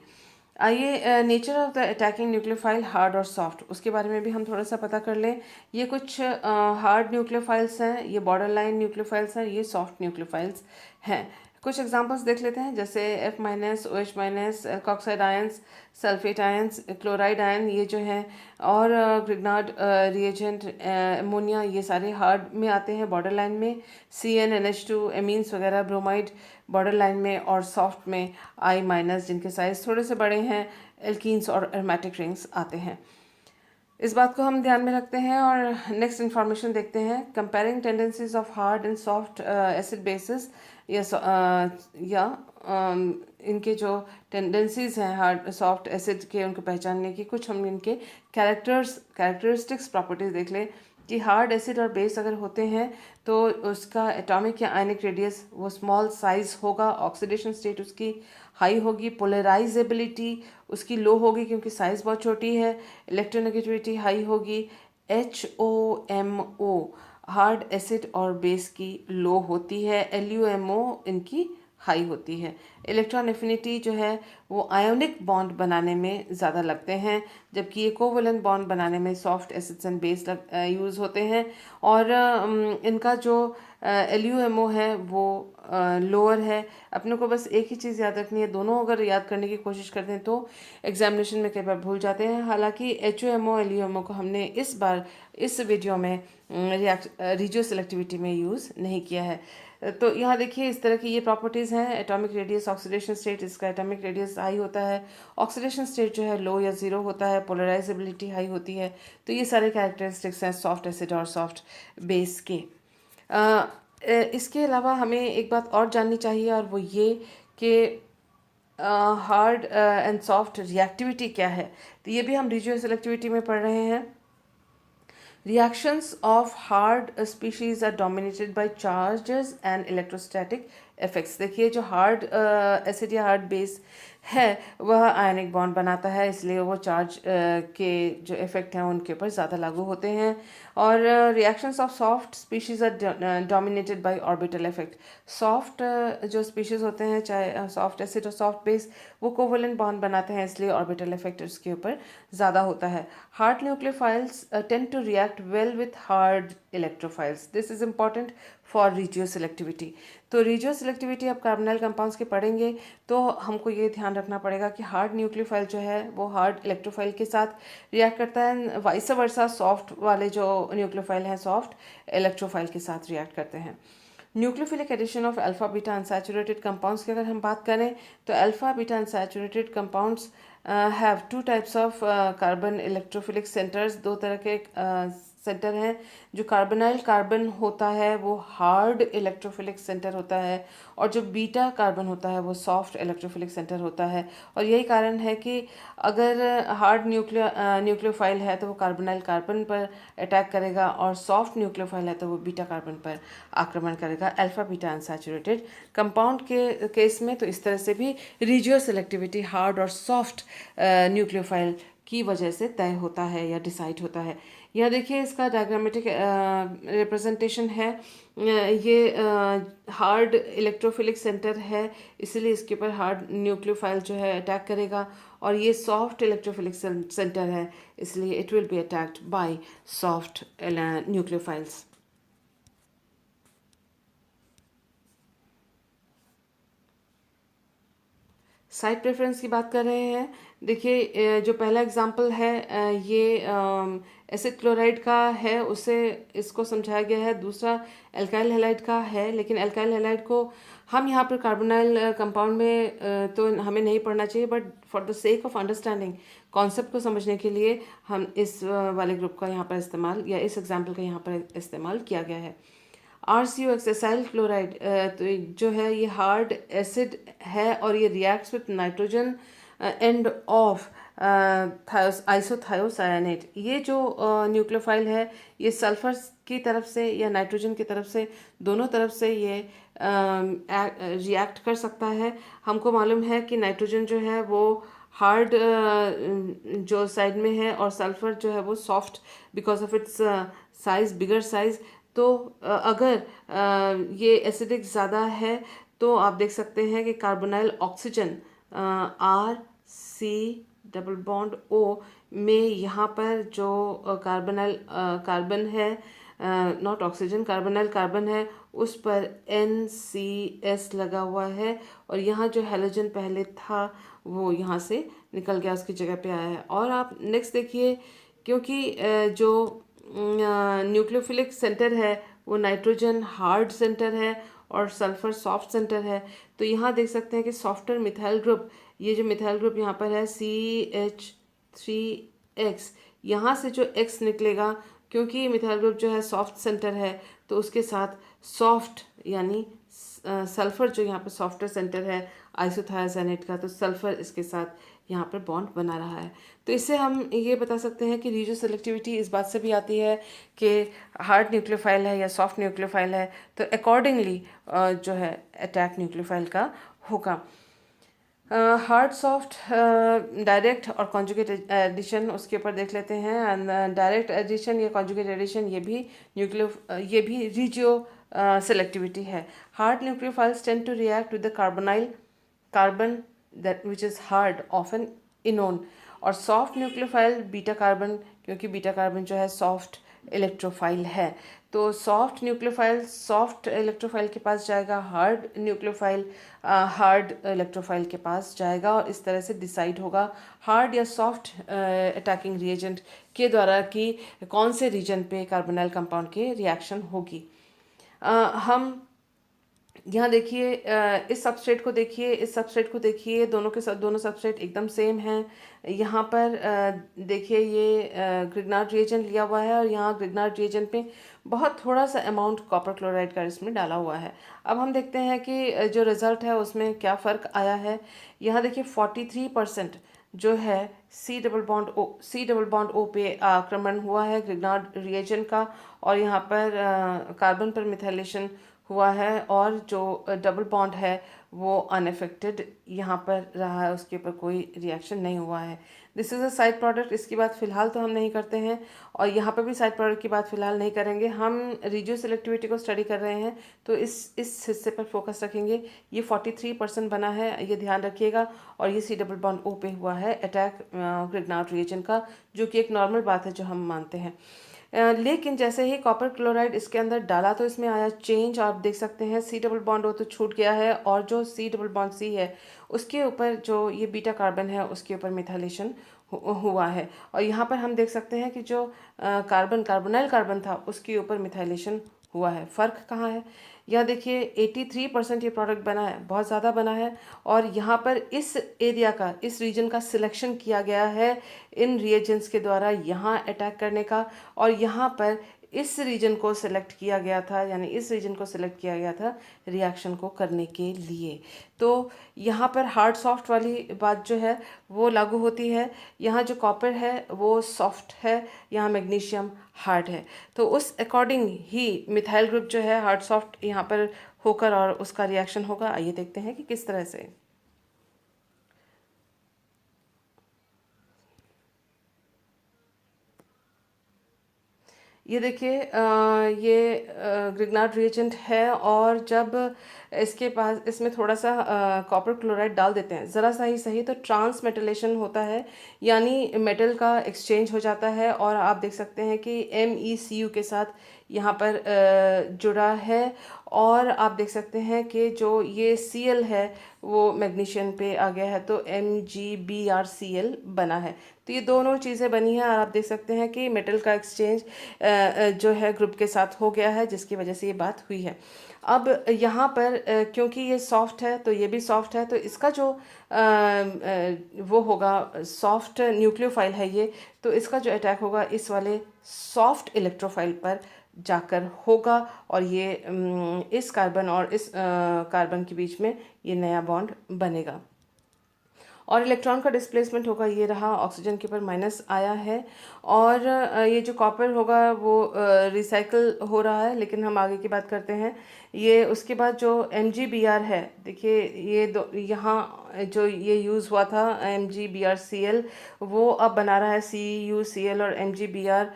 आइए nature of the attacking nucleophile, hard और सॉफ्ट, उसके बारे में भी हम थोड़ा सा पता कर लें। ये कुछ हार्ड न्यूक्लियोफाइल्स हैं, ये बॉर्डर लाइन न्यूक्लियोफाइल्स हैं, ये सॉफ्ट न्यूक्लियोफाइल्स हैं। कुछ एग्जांपल्स देख लेते हैं, जैसे F-, OH-, alkoxide ions, sulphate ions, chloride ion, ये जो हैं, और ग्रिग्नार्ड रिएजेंट, अमोनिया, ये सारे हार्ड में आते हैं बॉर्डर लाइन में। CnNH2, एमीन्स वगैरह, ब्रोमाइड बॉर्डर लाइन में, और सॉफ्ट में I-, जिनके साइज थोड़े से बड़े हैं, एल्कीन्स और एरोमेटिक रिंग्स आते हैं। इस बात को हम ध्यान में रखते हैं, और नेक्स्ट इन्फॉर्मेशन देखते हैं। Comparing tendencies of hard and soft acid basis, या इनके जो टेंडेंसीज हैं हार्ड सॉफ्ट एसिड के, उनको पहचानने की कुछ हम इनके कैरेक्टरिस्टिक्स प्रॉपर्टीज देख लें कि हार्ड एसिड और बेस अगर होते हैं तो उसका एटॉमिक या आयनिक रेडियस वो स्मॉल साइज होगा, ऑक्सीडेशन स्टेट उसकी हाई होगी, पोलराइजेबिलिटी उसकी लो होगी क्योंकि साइज बहुत छोटी है, इलेक्ट्रोनेगेटिविटी हाई होगी, HOMO हार्ड एसिड और बेस की लो होती है, LUMO इनकी हाई होती है। इलेक्ट्रॉन एफिनिटी जो है वो आयोनिक बॉन्ड बनाने में ज़्यादा लगते हैं, जबकि ये कोवलेंट बॉन्ड बनाने में soft acids and base use होते हैं। और इनका जो LUMO है वो लोअर है। अपने को बस एक ही चीज़ याद रखनी है, दोनों अगर याद करने की कोशिश करते हैं तो एग्जामिनेशन में कई बार भूल जाते हैं। हालांकि HOMO LUMO को हमने इस बार इस वीडियो में रिजियो सेलेक्टिविटी में यूज़ नहीं किया है। तो यहाँ देखिए इस तरह की ये प्रॉपर्टीज़ हैं। एटॉमिक रेडियस, ऑक्सीडेशन स्टेट, इसका एटॉमिक रेडियस हाई होता है, ऑक्सीडेशन स्टेट जो है लो या ज़ीरो होता है, पोलराइजेबिलिटी हाई होती है। तो ये सारे कैरेक्टरिस्टिक्स हैं सॉफ्ट एसिड और सॉफ्ट बेस के। इसके अलावा हमें एक बात और जाननी चाहिए, और वो ये कि हार्ड एंड सॉफ्ट रिएक्टिविटी क्या है। तो ये भी हम रिजियो सेलेक्टिविटी में पढ़ रहे हैं। Reactions of hard species are dominated by charges and electrostatic effects। देखिए जो हार्ड एसिड या हार्ड बेस है वह आयनिक बॉन्ड बनाता है, इसलिए वो चार्ज के जो इफेक्ट हैं उनके ऊपर ज़्यादा लागू होते हैं। और reactions of soft species are dominated by orbital effect. Soft जो स्पीशीज़ होते हैं, चाहे सॉफ्ट एसिड और सॉफ्ट बेस, वो कोवलेंट बॉन्ड बनाते हैं, इसलिए ऑर्बिटल इफेक्ट उसके ऊपर ज़्यादा होता है। Hard nucleophiles tend to react well with hard electrophiles. This is important for regio selectivity. तो रिजियो सेलेक्टिविटी आप कार्बोनाइल कंपाउंड्स के पढ़ेंगे तो हमको ये ध्यान रखना पड़ेगा कि हार्ड न्यूक्लियोफाइल जो है वो हार्ड इलेक्ट्रोफाइल के साथ रिएक्ट करता है, वाइस वर्सा सॉफ्ट वाले जो न्यूक्लियोफाइल हैं सॉफ्ट इलेक्ट्रोफाइल के साथ रिएक्ट करते हैं। Nucleophilic addition of alpha beta unsaturated compounds की अगर हम बात करें तो alpha beta unsaturated compounds have two types of carbon electrophilic centres. दो तरह के सेंटर हैं। जो कार्बोनाइल कार्बन होता है वो हार्ड इलेक्ट्रोफिलिक सेंटर होता है, और जो बीटा कार्बन होता है वो सॉफ्ट इलेक्ट्रोफिलिक सेंटर होता है। और यही कारण है कि अगर हार्ड न्यूक्लियोफाइल है तो वो कार्बोनाइल कार्बन पर अटैक करेगा, और सॉफ्ट न्यूक्लियोफाइल है तो वो बीटा कार्बन पर आक्रमण करेगा अल्फा बीटा अनसैचुरेटेड कंपाउंड के केस में। तो इस तरह से भी रिजियो सेलेक्टिविटी हार्ड और सॉफ्ट न्यूक्लियोफाइल की वजह से तय होता है या डिसाइड होता है। यह देखिए इसका डायग्रामेटिक रिप्रेजेंटेशन है। ये हार्ड इलेक्ट्रोफिलिक सेंटर है, इसलिए इसके ऊपर हार्ड न्यूक्लियोफाइल जो है अटैक करेगा, और ये सॉफ्ट इलेक्ट्रोफिलिक सेंटर है, इसलिए it will be attacked by soft nucleophiles. Side preference की बात कर रहे हैं। देखिए जो पहला एग्जांपल है ये एसिड क्लोराइड का है, उससे इसको समझाया गया है। दूसरा एल्काइल हैलाइड का है, लेकिन एल्काइल हैलाइड को हम यहाँ पर कार्बोनाइल कंपाउंड में तो हमें नहीं पढ़ना चाहिए, but for the sake of understanding, concept को समझने के लिए हम इस वाले ग्रुप का यहाँ पर इस्तेमाल, या इस एग्जाम्पल का यहाँ पर इस्तेमाल किया गया है। RCO एक्सेसाइल क्लोराइड तो जो है ये हार्ड एसिड है, और ये reacts with nitrogen end of isothiocyanate. ये जो न्यूक्लियोफाइल है ये सल्फर की तरफ से या नाइट्रोजन की तरफ से, दोनों तरफ से ये रिएक्ट कर सकता है। हमको मालूम है कि नाइट्रोजन जो है वो हार्ड जो साइड में है, और सल्फर जो है वो soft because of its size, bigger size. तो अगर ये एसिडिक ज़्यादा है तो आप देख सकते हैं कि carbonyl oxygen RC double bond O में यहाँ पर जो कार्बोनाइल कार्बन है, नॉट ऑक्सीजन, कार्बोनाइल कार्बन है, उस पर NCS लगा हुआ है, और यहाँ जो हैलोजन पहले था वो यहाँ से निकल गया, उसकी जगह पे आया है। और आप नेक्स्ट देखिए, क्योंकि जो न्यूक्लियोफिलिक सेंटर है वो नाइट्रोजन हार्ड सेंटर है और सल्फर सॉफ्ट सेंटर है, तो यहाँ देख सकते हैं कि सॉफ्टर मिथाइल ग्रुप, ये जो मिथाइल ग्रुप यहाँ पर है CH3X, यहाँ से जो X निकलेगा, क्योंकि मिथाइल ग्रुप जो है सॉफ्ट सेंटर है, तो उसके साथ सॉफ्ट यानी सल्फर जो यहाँ पर सॉफ्टर सेंटर है आइसोथायोसानेट का, तो सल्फर इसके साथ यहाँ पर बॉन्ड बना रहा है। तो इससे हम ये बता सकते हैं कि रिजियो सेलेक्टिविटी इस बात से भी आती है कि हार्ड न्यूक्लियोफाइल है या सॉफ्ट न्यूक्लियोफाइल है, तो अकॉर्डिंगली जो है अटैक न्यूक्लियोफाइल का होगा। हार्ड सॉफ्ट डायरेक्ट और कॉन्जुगेट एडिशन, उसके ऊपर देख लेते हैं। डायरेक्ट एडिशन या कॉन्जुगेट एडिशन ये भी रिजियो सेलेक्टिविटी है। Hard nucleophiles tend to react with the carbon that which is hard of an enone. और सॉफ्ट न्यूक्लियोफाइल बीटा कार्बन, क्योंकि बीटा कार्बन जो है सॉफ्ट इलेक्ट्रोफाइल है, तो सॉफ्ट इलेक्ट्रोफाइल के पास जाएगा, हार्ड इलेक्ट्रोफाइल के पास जाएगा, और इस तरह से डिसाइड होगा हार्ड या सॉफ्ट अटैकिंग रिएजेंट के द्वारा कि कौन से रीजन पे कार्बोनाइल कंपाउंड के रिएक्शन होगी। हम यहाँ देखिए, इस सबस्ट्रेट को देखिए, दोनों सबस्ट्रेट एकदम सेम हैं। यहाँ पर देखिए ये ग्रिग्नार्ड रिएजेंट लिया हुआ है, और यहाँ ग्रिग्नार्ड रिएजेंट में बहुत थोड़ा सा अमाउंट कॉपर क्लोराइड का इसमें डाला हुआ है। अब हम देखते हैं कि जो रिज़ल्ट है उसमें क्या फ़र्क आया है। यहाँ देखिए 43% जो है सी डबल बॉन्ड ओ पे आक्रमण हुआ है ग्रिग्नार्ड रिएजेंट का, और यहाँ पर कार्बन पर मिथाइलेशन हुआ है, और जो डबल बॉन्ड है वो अनअफेक्टेड यहाँ पर रहा है, उसके ऊपर कोई रिएक्शन नहीं हुआ है। This is a side product, इसकी बात फ़िलहाल तो हम नहीं करते हैं, और यहाँ पर भी साइड प्रोडक्ट की बात फ़िलहाल नहीं करेंगे। हम रिजियो सेलेक्टिविटी को स्टडी कर रहे हैं, तो इस हिस्से पर फोकस रखेंगे। ये 43% बना है, ये ध्यान रखिएगा, और ये सी डबल बॉन्ड ओ पे हुआ है अटैक ग्रिग्नार्ड रिएजेंट का, जो कि एक नॉर्मल बात है जो हम मानते हैं। लेकिन जैसे ही कॉपर क्लोराइड इसके अंदर डाला तो इसमें आया चेंज। आप देख सकते हैं सी डबल बॉन्ड ओ तो छूट गया है, और जो सी डबल बॉन्ड सी है उसके ऊपर जो ये बीटा कार्बन है उसके ऊपर मिथाइलेशन हुआ है। और यहाँ पर हम देख सकते हैं कि जो कार्बोनाइल कार्बन था उसके ऊपर मिथाइलेशन हुआ है। फ़र्क कहाँ है? यहाँ देखिए 83% ये प्रोडक्ट बना है, बहुत ज़्यादा बना है, और यहाँ पर इस रीजन का सिलेक्शन किया गया है इन रिएजेंट्स के द्वारा यहाँ अटैक करने का, और यहाँ पर इस रीजन को सिलेक्ट किया गया था, यानी इस रीजन को सिलेक्ट किया गया था रिएक्शन को करने के लिए। तो यहाँ पर हार्ड सॉफ्ट वाली बात जो है वो लागू होती है। यहाँ जो कॉपर है वो सॉफ्ट है, यहाँ मैग्नीशियम हार्ड है, तो उस अकॉर्डिंग ही मिथाइल ग्रुप जो है हार्ड सॉफ्ट यहाँ पर होकर और उसका रिएक्शन होगा। आइए देखते हैं कि किस तरह से। ये देखिए ये ग्रिग्नार्ड रिएजेंट है, और जब इसमें थोड़ा सा कॉपर क्लोराइड डाल देते हैं, ज़रा सा ही सही, तो ट्रांस मेटलेशन होता है, यानी मेटल का एक्सचेंज हो जाता है। और आप देख सकते हैं कि MECU के साथ यहाँ पर जुड़ा है, और आप देख सकते हैं कि जो ये Cl है वो मैग्नीशियम पे आ गया है, तो MgBrCl बना है। तो ये दोनों चीज़ें बनी हैं, और आप देख सकते हैं कि मेटल का एक्सचेंज जो है ग्रुप के साथ हो गया है, जिसकी वजह से ये बात हुई है। अब यहाँ पर क्योंकि ये सॉफ्ट है तो ये भी सॉफ्ट है, तो इसका जो वो होगा सॉफ्ट न्यूक्लियोफाइल है ये, तो इसका जो अटैक होगा इस वाले सॉफ्ट इलेक्ट्रोफाइल पर जाकर होगा, और ये इस कार्बन और इस कार्बन के बीच में ये नया बॉन्ड बनेगा, और इलेक्ट्रॉन का डिस्प्लेसमेंट होगा, ये रहा, ऑक्सीजन के ऊपर माइनस आया है, और ये जो कॉपर होगा वो रिसाइकल हो रहा है। लेकिन हम आगे की बात करते हैं। ये उसके बाद जो MgBr है, देखिए ये यहाँ जो ये यूज़ हुआ था MgBrCl, वो अब बना रहा है CuCl और MgBr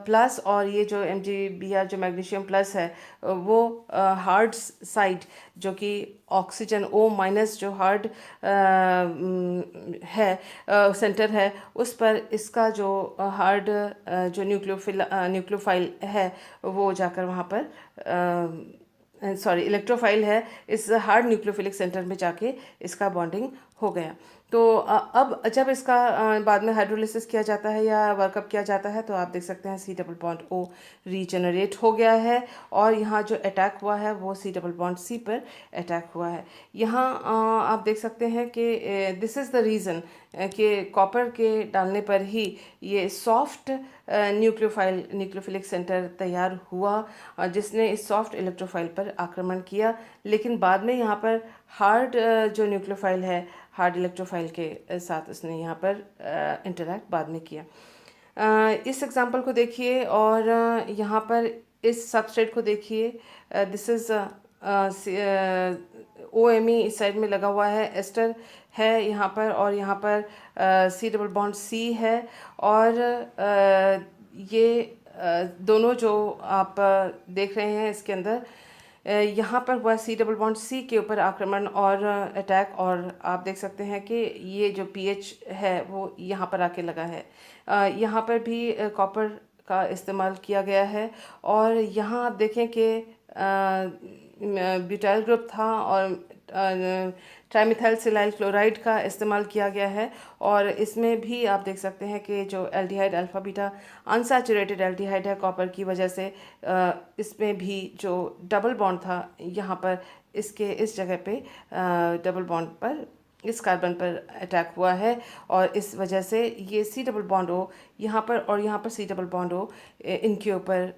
प्लस, और ये जो MgBr जो मैग्नीशियम प्लस है वो हार्ड साइड जो कि ऑक्सीजन O- जो हार्ड है सेंटर है, उस पर इसका जो हार्ड जो न्यूक्लियोफाइल है वो जाकर वहाँ पर इलेक्ट्रोफाइल है, इस हार्ड न्यूक्लियोफिलिक सेंटर में जाके इसका बॉन्डिंग हो गया। तो अब जब इसका बाद में हाइड्रोलिसिस किया जाता है या वर्कअप किया जाता है, तो आप देख सकते हैं C double bond O regenerate हो गया है, और यहाँ जो अटैक हुआ है वो सी डबल बॉन्ड सी पर अटैक हुआ है। यहाँ आप देख सकते हैं कि दिस इज़ द रीज़न कि कॉपर के डालने पर ही ये सॉफ्ट न्यूक्लियोफिलिक सेंटर तैयार हुआ, जिसने इस सॉफ्ट इलेक्ट्रोफाइल पर आक्रमण किया। लेकिन बाद में यहाँ पर हार्ड जो न्यूक्लियोफाइल है, हार्ड इलेक्ट्रोफाइल के साथ उसने यहाँ पर इंटरैक्ट बाद में किया। इस एग्जांपल को देखिए, और यहाँ पर इस सबस्ट्रेट को देखिए। This is O M E इस साइड में लगा हुआ है, एस्टर है यहाँ पर, और यहाँ पर सी डबल बॉन्ड सी है। और ये दोनों जो आप देख रहे हैं इसके अंदर यहाँ पर हुआ सी डबल बॉन्ड सी के ऊपर आक्रमण और अटैक, और आप देख सकते हैं कि ये जो पीएच है वो यहाँ पर आके लगा है। यहाँ पर भी कॉपर का इस्तेमाल किया गया है, और यहाँ आप देखें कि ब्यूटाइल ग्रुप था और ट्राइमिथाइल सिलाइल क्लोराइड का इस्तेमाल किया गया है। और इसमें भी आप देख सकते हैं कि जो aldehyde alpha beta unsaturated aldehyde है कॉपर की वजह से, इसमें भी जो डबल बॉन्ड था यहाँ पर इसके इस जगह पे डबल बॉन्ड पर इस कार्बन पर अटैक हुआ है, और इस वजह से ये सी डबल बॉन्ड ओ यहाँ पर और यहाँ पर सी डबल बॉन्ड ओ इनके ऊपर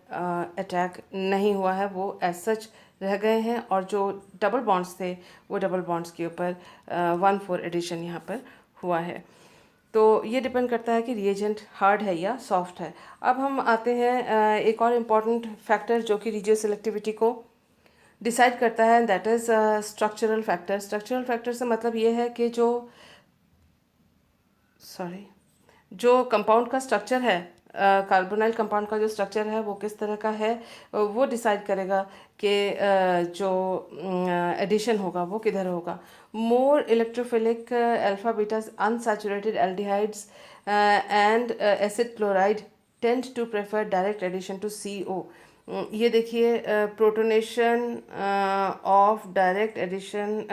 अटैक नहीं हुआ है, वो एज सच रह गए हैं। और जो डबल बॉन्ड्स थे वो डबल बॉन्ड्स के ऊपर 1,4 एडिशन यहाँ पर हुआ है। तो ये डिपेंड करता है कि रिएजेंट हार्ड है या सॉफ्ट है। अब हम आते हैं एक और इम्पॉर्टेंट फैक्टर जो कि रिजियो सिलेक्टिविटी को डिसाइड करता है, that is structural factor. Structural factor से मतलब ये है कि जो कंपाउंड का स्ट्रक्चर है, कार्बोनाइल कंपाउंड का जो स्ट्रक्चर है वो किस तरह का है, वो डिसाइड करेगा कि जो एडिशन होगा वो किधर होगा। More electrophilic alpha beta unsaturated aldehydes and acid chloride tend to prefer direct addition to CO। ये देखिए protonation of direct addition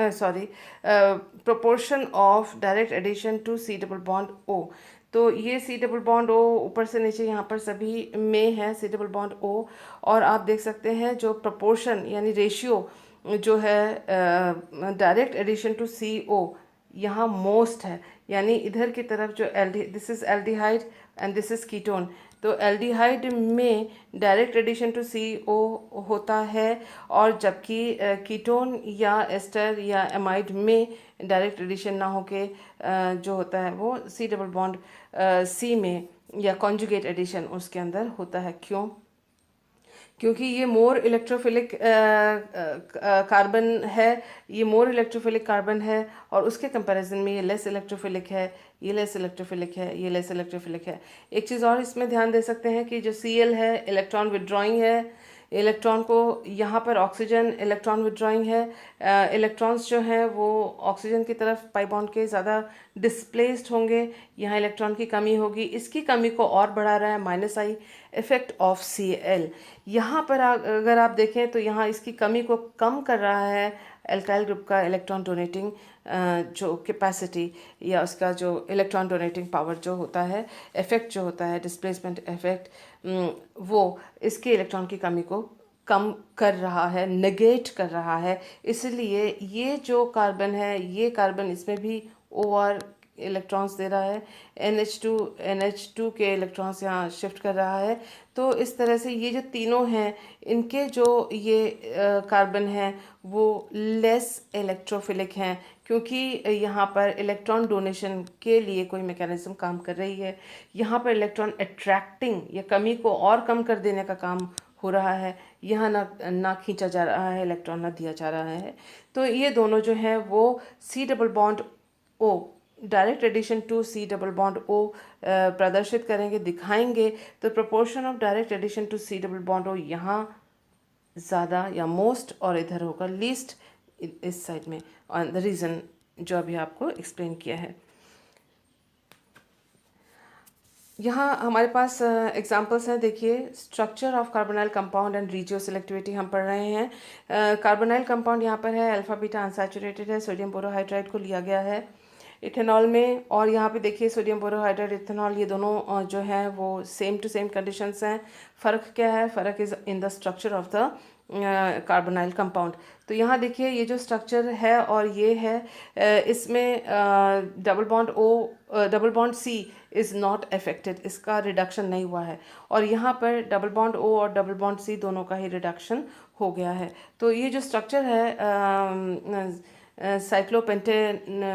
proportion of direct addition to C double bond O. तो ये सी डबल बॉन्ड ओ ऊपर से नीचे यहाँ पर सभी में है सी डबल बॉन्ड ओ, और आप देख सकते हैं जो प्रपोर्शन यानी रेशियो जो है डायरेक्ट एडिशन टू CO यहाँ मोस्ट है, यानी इधर की तरफ जो this is aldehyde and this is ketone. तो एल्डिहाइड में डायरेक्ट एडिशन टू CO होता है, और जबकि कीटोन या एस्टर या एमाइड में डायरेक्ट एडिशन ना होके जो होता है वो सी डबल बॉन्ड C में या कॉन्जुगेट एडिशन उसके अंदर होता है। क्यों? क्योंकि ये मोर इलेक्ट्रोफिलिक कार्बन है, ये मोर इलेक्ट्रोफिलिक कार्बन है, और उसके कंपैरिजन में ये लेस इलेक्ट्रोफिलिक है, ये लेस इलेक्ट्रोफिलिक है, ये लेस इलेक्ट्रोफिलिक है। एक चीज़ और इसमें ध्यान दे सकते हैं कि जो Cl है इलेक्ट्रॉन विड्रॉइंग है, इलेक्ट्रॉन को यहाँ पर ऑक्सीजन इलेक्ट्रॉन विड्रॉइंग है। इलेक्ट्रॉन्स जो हैं वो ऑक्सीजन की तरफ पाई बॉन्ड के ज़्यादा डिस्प्लेस्ड होंगे, यहाँ इलेक्ट्रॉन की कमी होगी, इसकी कमी को और बढ़ा रहा है -I इफेक्ट ऑफ Cl। यहाँ पर अगर आप देखें तो यहाँ इसकी कमी को कम कर रहा है एल्काइल ग्रुप का इलेक्ट्रॉन डोनेटिंग जो कैपेसिटी या उसका जो इलेक्ट्रॉन डोनेटिंग पावर जो होता है, इफेक्ट जो होता है डिस्प्लेसमेंट इफेक्ट, वो इसके इलेक्ट्रॉन की कमी को कम कर रहा है, नेगेट कर रहा है। इसलिए ये जो कार्बन है, ये कार्बन इसमें भी OR इलेक्ट्रॉन्स दे रहा है, NH2 के इलेक्ट्रॉन्स यहाँ शिफ्ट कर रहा है। तो इस तरह से ये जो तीनों हैं इनके जो ये कार्बन हैं वो लेस इलेक्ट्रोफिलिक हैं, क्योंकि यहाँ पर इलेक्ट्रॉन डोनेशन के लिए कोई मैकेनिज्म काम कर रही है। यहाँ पर इलेक्ट्रॉन अट्रैक्टिंग या कमी को और कम कर देने का काम हो रहा है, यहाँ ना खींचा जा रहा है इलेक्ट्रॉन, ना दिया जा रहा है। तो ये दोनों जो हैं वो C double bond O direct addition to C double bond O प्रदर्शित करेंगे, दिखाएंगे। तो proportion of direct addition to C double bond O यहाँ ज़्यादा या मोस्ट, और इधर होगा लीस्ट इस साइड में, और द रीज़न जो अभी आपको एक्सप्लेन किया है। यहाँ हमारे पास एग्जांपल्स हैं, देखिए structure of carbonyl compound and regio selectivity हम पढ़ रहे हैं। कार्बोनाइल कंपाउंड यहाँ पर है, अल्फा बीटा अनसैचुरेटेड है, सोडियम बोरोहाइड्राइड को लिया गया है इथेनॉल में, और यहाँ पे देखिए सोडियम बोरोहाइड्राइड इथेनॉल ये दोनों जो हैं वो सेम टू सेम कंडीशंस हैं। फ़र्क क्या है? फ़र्क is in the structure of the carbonyl compound. तो यहाँ देखिए ये जो स्ट्रक्चर है और ये है, इसमें double bond C is not affected, इसका रिडक्शन नहीं हुआ है, और यहाँ पर डबल बॉन्ड O और डबल बॉन्ड C दोनों का ही रिडक्शन हो गया है। तो ये जो स्ट्रक्चर है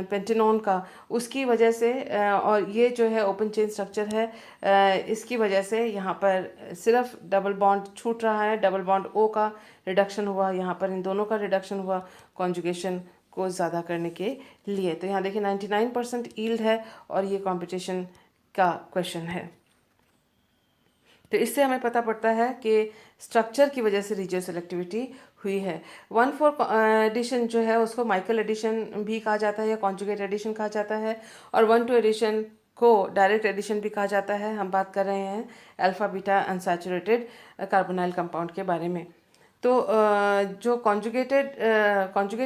पेंटेनॉन का, उसकी वजह से और ये जो है ओपन चेन स्ट्रक्चर है, इसकी वजह से यहाँ पर सिर्फ डबल बॉन्ड छूट रहा है, डबल बॉन्ड ओ का रिडक्शन हुआ, यहाँ पर इन दोनों का रिडक्शन हुआ कॉन्जुगेशन को ज़्यादा करने के लिए। तो यहाँ देखिए 99% ईल्ड है और ये कंपटीशन का क्वेश्चन है। तो इससे हमें पता पड़ता है कि स्ट्रक्चर की वजह से रिजियो सेलेक्टिविटी हुई है। 1,4 एडिशन जो है उसको माइकल एडिशन भी कहा जाता है या कॉन्जुगेट एडिशन कहा जाता है, और 1,2 एडिशन को डायरेक्ट एडिशन भी कहा जाता है। हम बात कर रहे हैं alpha beta unsaturated carbonyl compound के बारे में। तो जो कॉन्जुगेट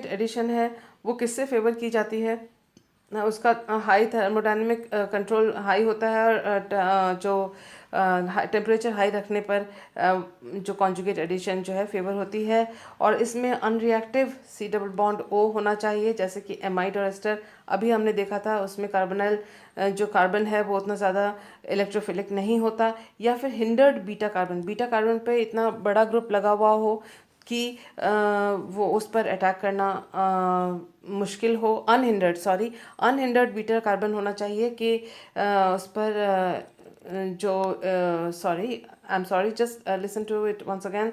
एडिशन है वो किससे फेवर की जाती है? उसका हाई थर्मोडायनेमिक कंट्रोल हाई होता है, और जो टेम्परेचर हाई रखने पर जो कॉन्जुगेट एडिशन जो है फेवर होती है। और इसमें unreactive C double bond O होना चाहिए, जैसे कि एमाइड और एस्टर अभी हमने देखा था, उसमें कार्बोनाइल जो कार्बन है वो उतना ज़्यादा इलेक्ट्रोफिलिक नहीं होता, या फिर हिंडर्ड बीटा कार्बन पे इतना बड़ा ग्रुप लगा हुआ हो कि वो उस पर अटैक करना मुश्किल हो। अनहिंडर्ड बीटा कार्बन होना चाहिए कि उस पर जो I am sorry, just listen to it once again.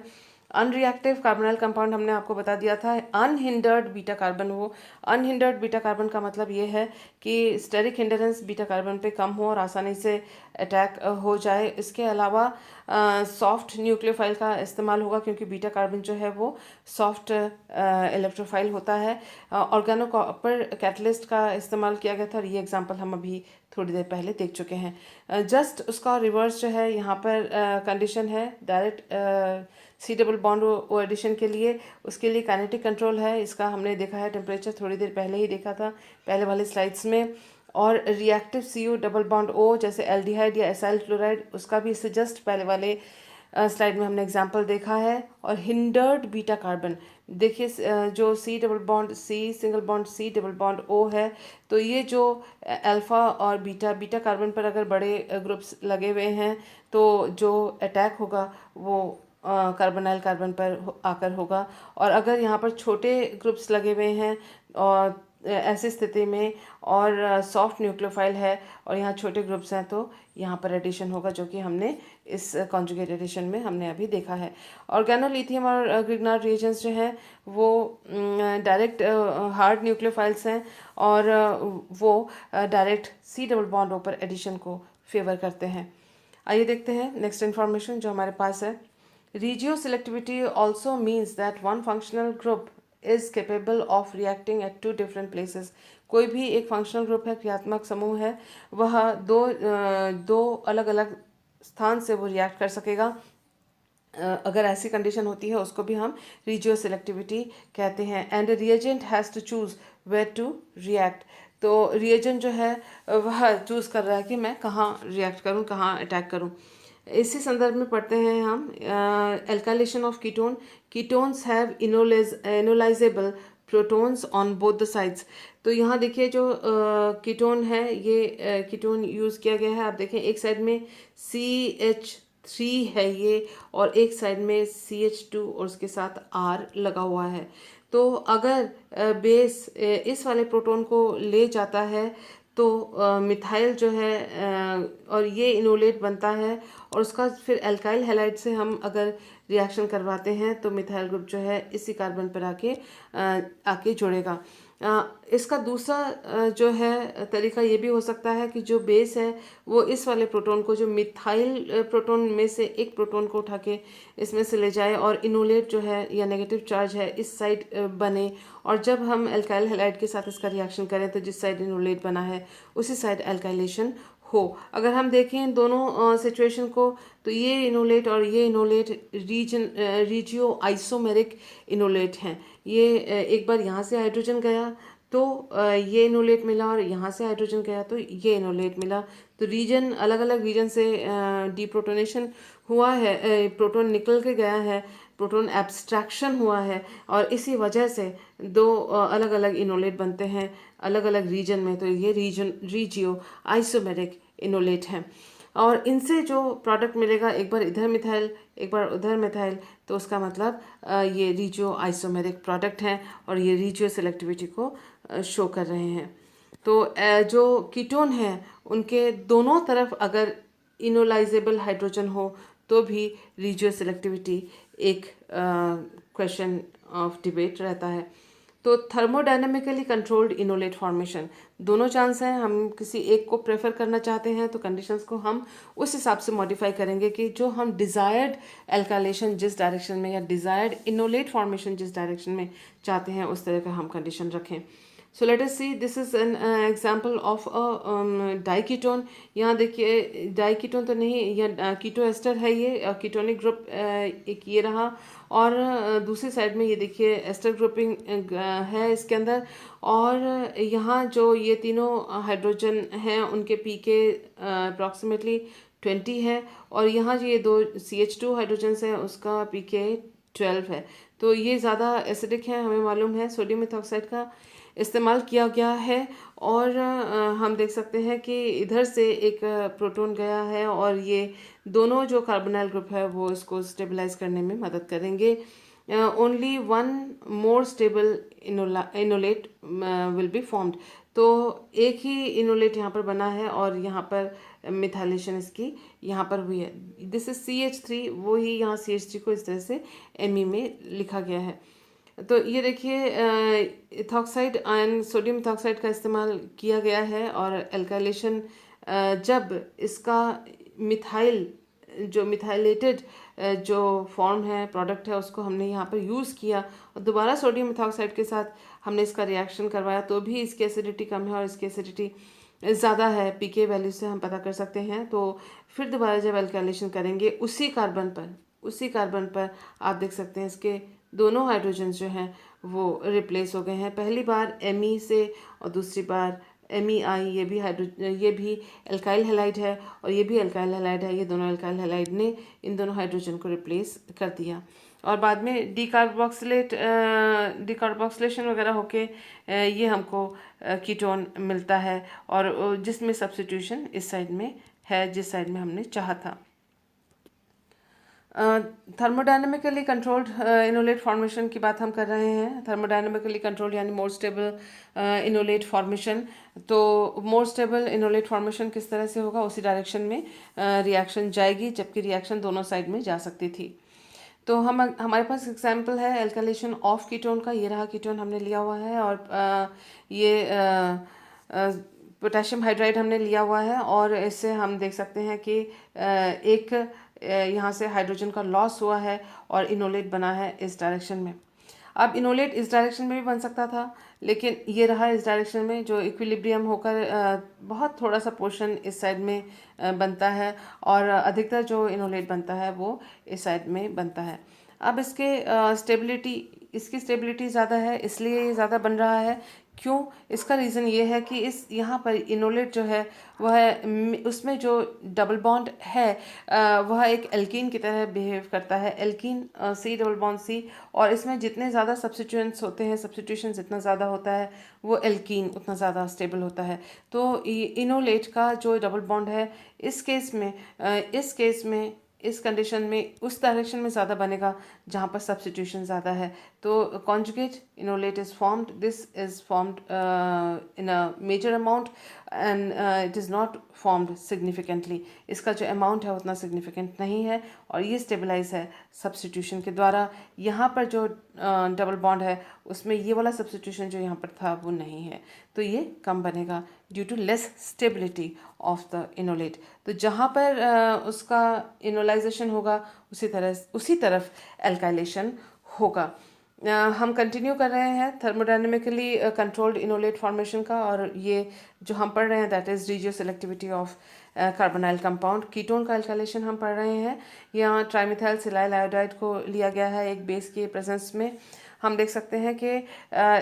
Unreactive carbonyl compound हमने आपको बता दिया था, अनहिंडर्ड बीटा कार्बन हो। अनहिंडर्ड बीटा कार्बन का मतलब ये है कि स्टेरिक हिंडरेंस बीटा कार्बन पे कम हो और आसानी से अटैक हो जाए। इसके अलावा सॉफ्ट न्यूक्लियोफाइल का इस्तेमाल होगा, क्योंकि बीटा कार्बन जो है वो सॉफ्ट इलेक्ट्रोफाइल होता है। ऑर्गेनोकॉपर कैटलिस्ट का इस्तेमाल किया गया था, और ये एग्जांपल हम अभी थोड़ी देर पहले देख चुके हैं। जस्ट उसका रिवर्स जो है यहाँ पर कंडीशन है direct C double bond O addition के लिए, उसके लिए काइनेटिक कंट्रोल है। इसका हमने देखा है टेम्परेचर थोड़ी देर पहले ही देखा था पहले वाले स्लाइड्स में। और रिएक्टिव सी यू डबल बॉन्ड ओ जैसे एल्डिहाइड या एसाइल क्लोराइड, उसका भी इससे जस्ट पहले वाले स्लाइड में हमने एग्जांपल देखा है। और हिंडर्ड बीटा कार्बन देखिए, जो C double bond C single bond C double bond O है, तो ये जो अल्फ़ा और बीटा कार्बन पर अगर बड़े ग्रुप्स लगे हुए हैं तो जो अटैक होगा वो कार्बोनाइल कार्बन पर आकर होगा। और अगर यहाँ पर छोटे ग्रुप्स लगे हुए हैं और ऐसी स्थिति में और सॉफ्ट न्यूक्लियोफाइल है और यहाँ छोटे ग्रुप्स हैं, तो यहाँ पर एडिशन होगा, जो कि हमने इस कॉन्जुगेट एडिशन में हमने अभी देखा है। ऑर्गेनोलिथियम और ग्रिग्नार्ड रिएजेंट्स जो हैं वो डायरेक्ट हार्ड न्यूक्लियोफाइल्स हैं, और वो direct C double bond O पर एडिशन को फेवर करते हैं। आइए देखते हैं नेक्स्ट इन्फॉर्मेशन जो हमारे पास है। Regio selectivity also means that one functional group is capable of reacting at two different places. कोई भी एक फंक्शनल ग्रुप है, क्रियात्मक समूह है, वह दो अलग अलग स्थान से वो रिएक्ट कर सकेगा। अगर ऐसी कंडीशन होती है उसको भी हम रिजियो सेलेक्टिविटी कहते हैं। And reagent has to choose where to react. तो रिएजेंट जो है वह चूज कर रहा है कि मैं कहाँ रिएक्ट करूँ, कहाँ अटैक करूँ। इसी संदर्भ में पढ़ते हैं हम alkylation of ketones have enolisable protons on both the sides. तो यहाँ देखिए जो कीटोन है, ये कीटोन यूज़ किया गया है। आप देखें एक साइड में CH3 है ये, और एक साइड में CH2 और उसके साथ R लगा हुआ है। तो अगर बेस इस वाले प्रोटॉन को ले जाता है तो मिथाइल जो है और ये इनोलेट बनता है, और उसका फिर एल्काइल हैलाइड से हम अगर रिएक्शन करवाते हैं तो मिथाइल ग्रुप जो है इसी कार्बन पर आके जुड़ेगा। इसका दूसरा जो है तरीका ये भी हो सकता है कि जो बेस है वो इस वाले प्रोटॉन को, जो मिथाइल प्रोटॉन में से एक प्रोटॉन को उठा के इसमें से ले जाए, और इनोलेट जो है या नेगेटिव चार्ज है इस साइड बने, और जब हम एल्काइल हैलाइड के साथ इसका रिएक्शन करें तो जिस साइड इनोलेट बना है उसी साइड एल्काइलेशन हो। अगर हम देखें दोनों सिचुएशन को, तो ये इनोलेट और ये इनोलेट रिजियो आइसोमेरिक इनोलेट हैं। ये एक बार यहाँ से हाइड्रोजन गया तो ये इनोलेट मिला, और यहाँ से हाइड्रोजन गया तो ये इनोलेट मिला। तो रीजन अलग अलग रीजन से डीप्रोटोनेशन हुआ है, प्रोटॉन निकल के गया है, प्रोटॉन एब्स्ट्रैक्शन हुआ है, और इसी वजह से दो अलग अलग इनोलेट बनते हैं अलग अलग रीजन में। तो ये रिजियो आइसोमेरिक इनोलेट हैं, और इनसे जो प्रोडक्ट मिलेगा, एक बार इधर मिथाइल एक बार उधर मिथाइल, तो उसका मतलब ये रिजियो आइसोमेरिक प्रोडक्ट हैं और ये रिजियो सेलेक्टिविटी को शो कर रहे हैं। तो जो कीटोन है उनके दोनों तरफ अगर इनोलाइजेबल हाइड्रोजन हो तो भी रिजियो सेलेक्टिविटी एक क्वेश्चन ऑफ डिबेट रहता है। तो थर्मोडायनेमिकली कंट्रोल्ड इनोलेट फॉर्मेशन दोनों चांस हैं। हम किसी एक को प्रेफर करना चाहते हैं तो कंडीशंस को हम उस हिसाब से मॉडिफाई करेंगे कि जो हम डिज़ायर्ड एल्काइलेशन जिस डायरेक्शन में या डिज़ायर्ड इनोलेट फॉर्मेशन जिस डायरेक्शन में चाहते हैं उस तरह का हम कंडीशन रखें। So let us see, this is an example of a diketone. यहाँ देखिए डाइकीटोन तो नहीं, यह कीटो एस्टर है, ये कीटोनिक ग्रुप एक ये रहा, और दूसरी साइड में ये देखिए एस्टर ग्रुपिंग है इसके अंदर, और यहाँ जो ये तीनों हाइड्रोजन हैं उनके पीके अप्रॉक्सीमेटली 20 है, और यहाँ जो ये दो CH2 हाइड्रोजन्स हैं उसका पीके 12 है। तो ये ज़्यादा एसिडिक है, हमें मालूम है सोडियम मेथॉक्साइड का इस्तेमाल किया गया है। और हम देख सकते हैं कि इधर से एक प्रोटॉन गया है और ये दोनों जो कार्बोनाइल ग्रुप है वो इसको स्टेबलाइज करने में मदद करेंगे। Only one more stable enolate will be formed. तो एक ही इनोलेट यहाँ पर बना है और यहाँ पर मिथाइलेशन इसकी यहाँ पर हुई है। दिस इज CH3, वो ही यहाँ CH3 को इस तरह से Me में लिखा गया है। तो ये देखिए इथॉक्साइड आयन सोडियम इथॉक्साइड का इस्तेमाल किया गया है, और एल्काइलेशन जब इसका मिथाइल जो मिथाइलेटेड जो फॉर्म है प्रोडक्ट है उसको हमने यहाँ पर यूज़ किया और दोबारा सोडियम इथॉक्साइड के साथ हमने इसका रिएक्शन करवाया तो भी इसकी एसिडिटी कम है और इसकी एसिडिटी ज़्यादा है। पीके वैल्यू से हम पता कर सकते हैं। तो फिर दोबारा जब एल्काइलेशन करेंगे उसी कार्बन पर आप देख सकते हैं इसके दोनों हाइड्रोजन जो हैं वो रिप्लेस हो गए हैं। पहली बार Me से और दूसरी बार MEI, ये भी एल्काइल हैलाइड है और ये भी एल्काइल हैलाइड है। ये दोनों एल्काइल हैलाइड ने इन दोनों हाइड्रोजन को रिप्लेस कर दिया और बाद में डिकार्बोक्सिलेशन वगैरह होके ये हमको कीटोन मिलता है, और जिसमें सब्स्टिट्यूशन इस साइड में है जिस साइड में हमने चाहा था। थर्मोडायनेमिकली कंट्रोल्ड इनोलेट फॉर्मेशन की बात हम कर रहे हैं। थर्मोडायनेमिकली कंट्रोल्ड यानी मोर स्टेबल इनोलेट फॉर्मेशन। तो मोर स्टेबल इनोलेट फॉर्मेशन किस तरह से होगा, उसी डायरेक्शन में रिएक्शन जाएगी, जबकि रिएक्शन दोनों साइड में जा सकती थी। तो हमारे पास एग्जाम्पल है एल्काइलेशन ऑफ कीटोन का। ये रहा कीटोन हमने लिया हुआ है और ये पोटेशियम हाइड्राइड हमने लिया हुआ है, और इससे हम देख सकते हैं कि एक यहाँ से हाइड्रोजन का लॉस हुआ है और इनोलेट बना है इस डायरेक्शन में। अब इनोलेट इस डायरेक्शन में भी बन सकता था, लेकिन ये रहा इस डायरेक्शन में जो इक्विलिब्रियम होकर बहुत थोड़ा सा पोर्शन इस साइड में बनता है, और अधिकतर जो इनोलेट बनता है वो इस साइड में बनता है। अब इसकी स्टेबिलिटी ज़्यादा है, इसलिए ये ज़्यादा बन रहा है। क्यों? इसका रीज़न ये है कि इस यहाँ पर इनोलेट जो है वह उसमें जो डबल बॉन्ड है वह एक एल्कीन की तरह बिहेव करता है। एल्कीन C+C, और इसमें जितने ज़्यादा सब्स्टिट्यूएंट्स होते हैं, सब्स्टिट्यूशन जितना ज़्यादा होता है वो एल्कीन उतना ज़्यादा स्टेबल होता है। तो इनोलेट का जो डबल बॉन्ड है इस केस में इस कंडीशन में उस डायरेक्शन में ज़्यादा बनेगा जहाँ पर सब्स्टिट्यूशन ज़्यादा है। तो conjugate enolate is formed, this is formed in a major amount and it is not formed significantly. इसका जो अमाउंट है उतना सिग्निफिकेंट नहीं है और ये स्टेबलाइज है सब्स्टिट्यूशन के द्वारा। यहाँ पर जो डबल बॉन्ड है उसमें ये वाला सब्स्टिट्यूशन जो यहाँ पर था वो नहीं है, तो ये कम बनेगा due to less stability of the enolate. तो जहाँ पर उसका इनोलाइजेशन होगा उसी तरफ एल्काइलेशन होगा। हम कंटिन्यू कर रहे हैं थर्मोडायनेमिकली कंट्रोल्ड इनोलेट फॉर्मेशन का, और ये जो हम पढ़ रहे हैं that is regio selectivity of carbonyl compound. Ketone का एल्काइलेशन हम पढ़ रहे हैं। यहाँ ट्राइमिथाइल सिलाइल आयोडाइड को लिया गया है एक बेस के प्रेजेंस में। हम देख सकते हैं कि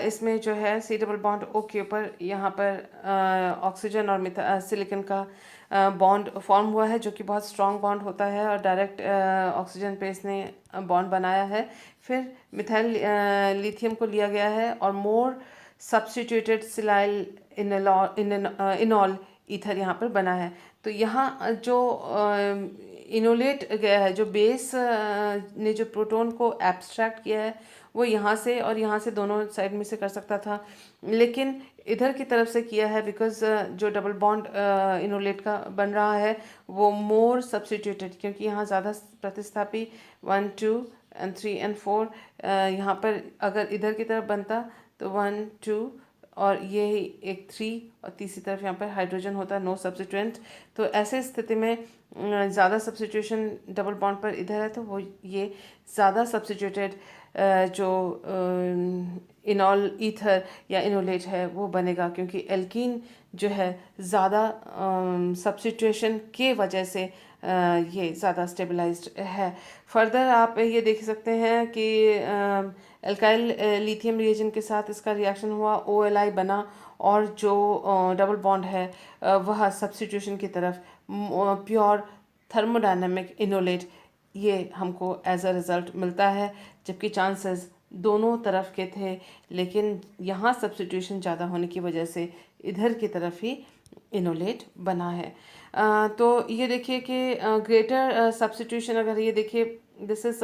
इसमें जो है C+O के ऊपर यहाँ पर ऑक्सीजन और सिलिकन का बॉन्ड फॉर्म हुआ है जो कि बहुत स्ट्रॉन्ग बॉन्ड होता है, और डायरेक्ट ऑक्सीजन पे इसने बॉन्ड बनाया है। फिर मिथाइल लिथियम को लिया गया है और मोर सब्स्टिट्यूटेड सिलाइल इनॉल ईथर यहाँ पर बना है। तो यहाँ जो इनोलेट गया है, जो बेस ने जो प्रोटॉन को एब्स्ट्रैक्ट किया है वो यहाँ से और यहाँ से दोनों साइड में से कर सकता था, लेकिन इधर की तरफ से किया है बिकॉज जो डबल बॉन्ड इनोलेट का बन रहा है वो मोर सब्स्टिट्यूटेड, क्योंकि यहाँ ज़्यादा प्रतिस्थापी 1 2 एंड 3 एंड 4, यहाँ पर अगर इधर की तरफ बनता तो 1 2 और ये एक 3 और तीसरी तरफ यहाँ पर हाइड्रोजन होता, नो सब्स्टिट्यूएंट। तो ऐसे स्थिति में ज़्यादा सब्स्टिट्यूशन डबल बॉन्ड पर इधर है तो वो ये ज़्यादा सब्स्टिट्यूटेड जो इनॉल ईथर या इनोलेट है वो बनेगा, क्योंकि एल्कीन जो है ज़्यादा सब्स्टिट्यूशन के वजह से ये ज़्यादा स्टेबलाइज्ड है। फर्दर आप ये देख सकते हैं कि एल्काइल लिथियम रिएजेंट के साथ इसका रिएक्शन हुआ, OLI बना और जो डबल बॉन्ड है वह सब्स्टिट्यूशन की तरफ प्योर थर्मोडायनामिक इनोलेट ये हमको एज अ रिज़ल्ट मिलता है, जबकि चांसेस दोनों तरफ के थे, लेकिन यहाँ सब्स्टिट्यूशन ज़्यादा होने की वजह से इधर की तरफ ही इनोलेट बना है। तो ये देखिए कि ग्रेटर सब्स्टिट्यूशन, अगर ये देखिए दिस इज़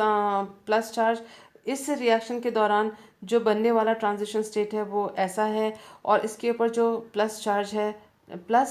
प्लस चार्ज, इस रिएक्शन के दौरान जो बनने वाला ट्रांजिशन स्टेट है वो ऐसा है, और इसके ऊपर जो प्लस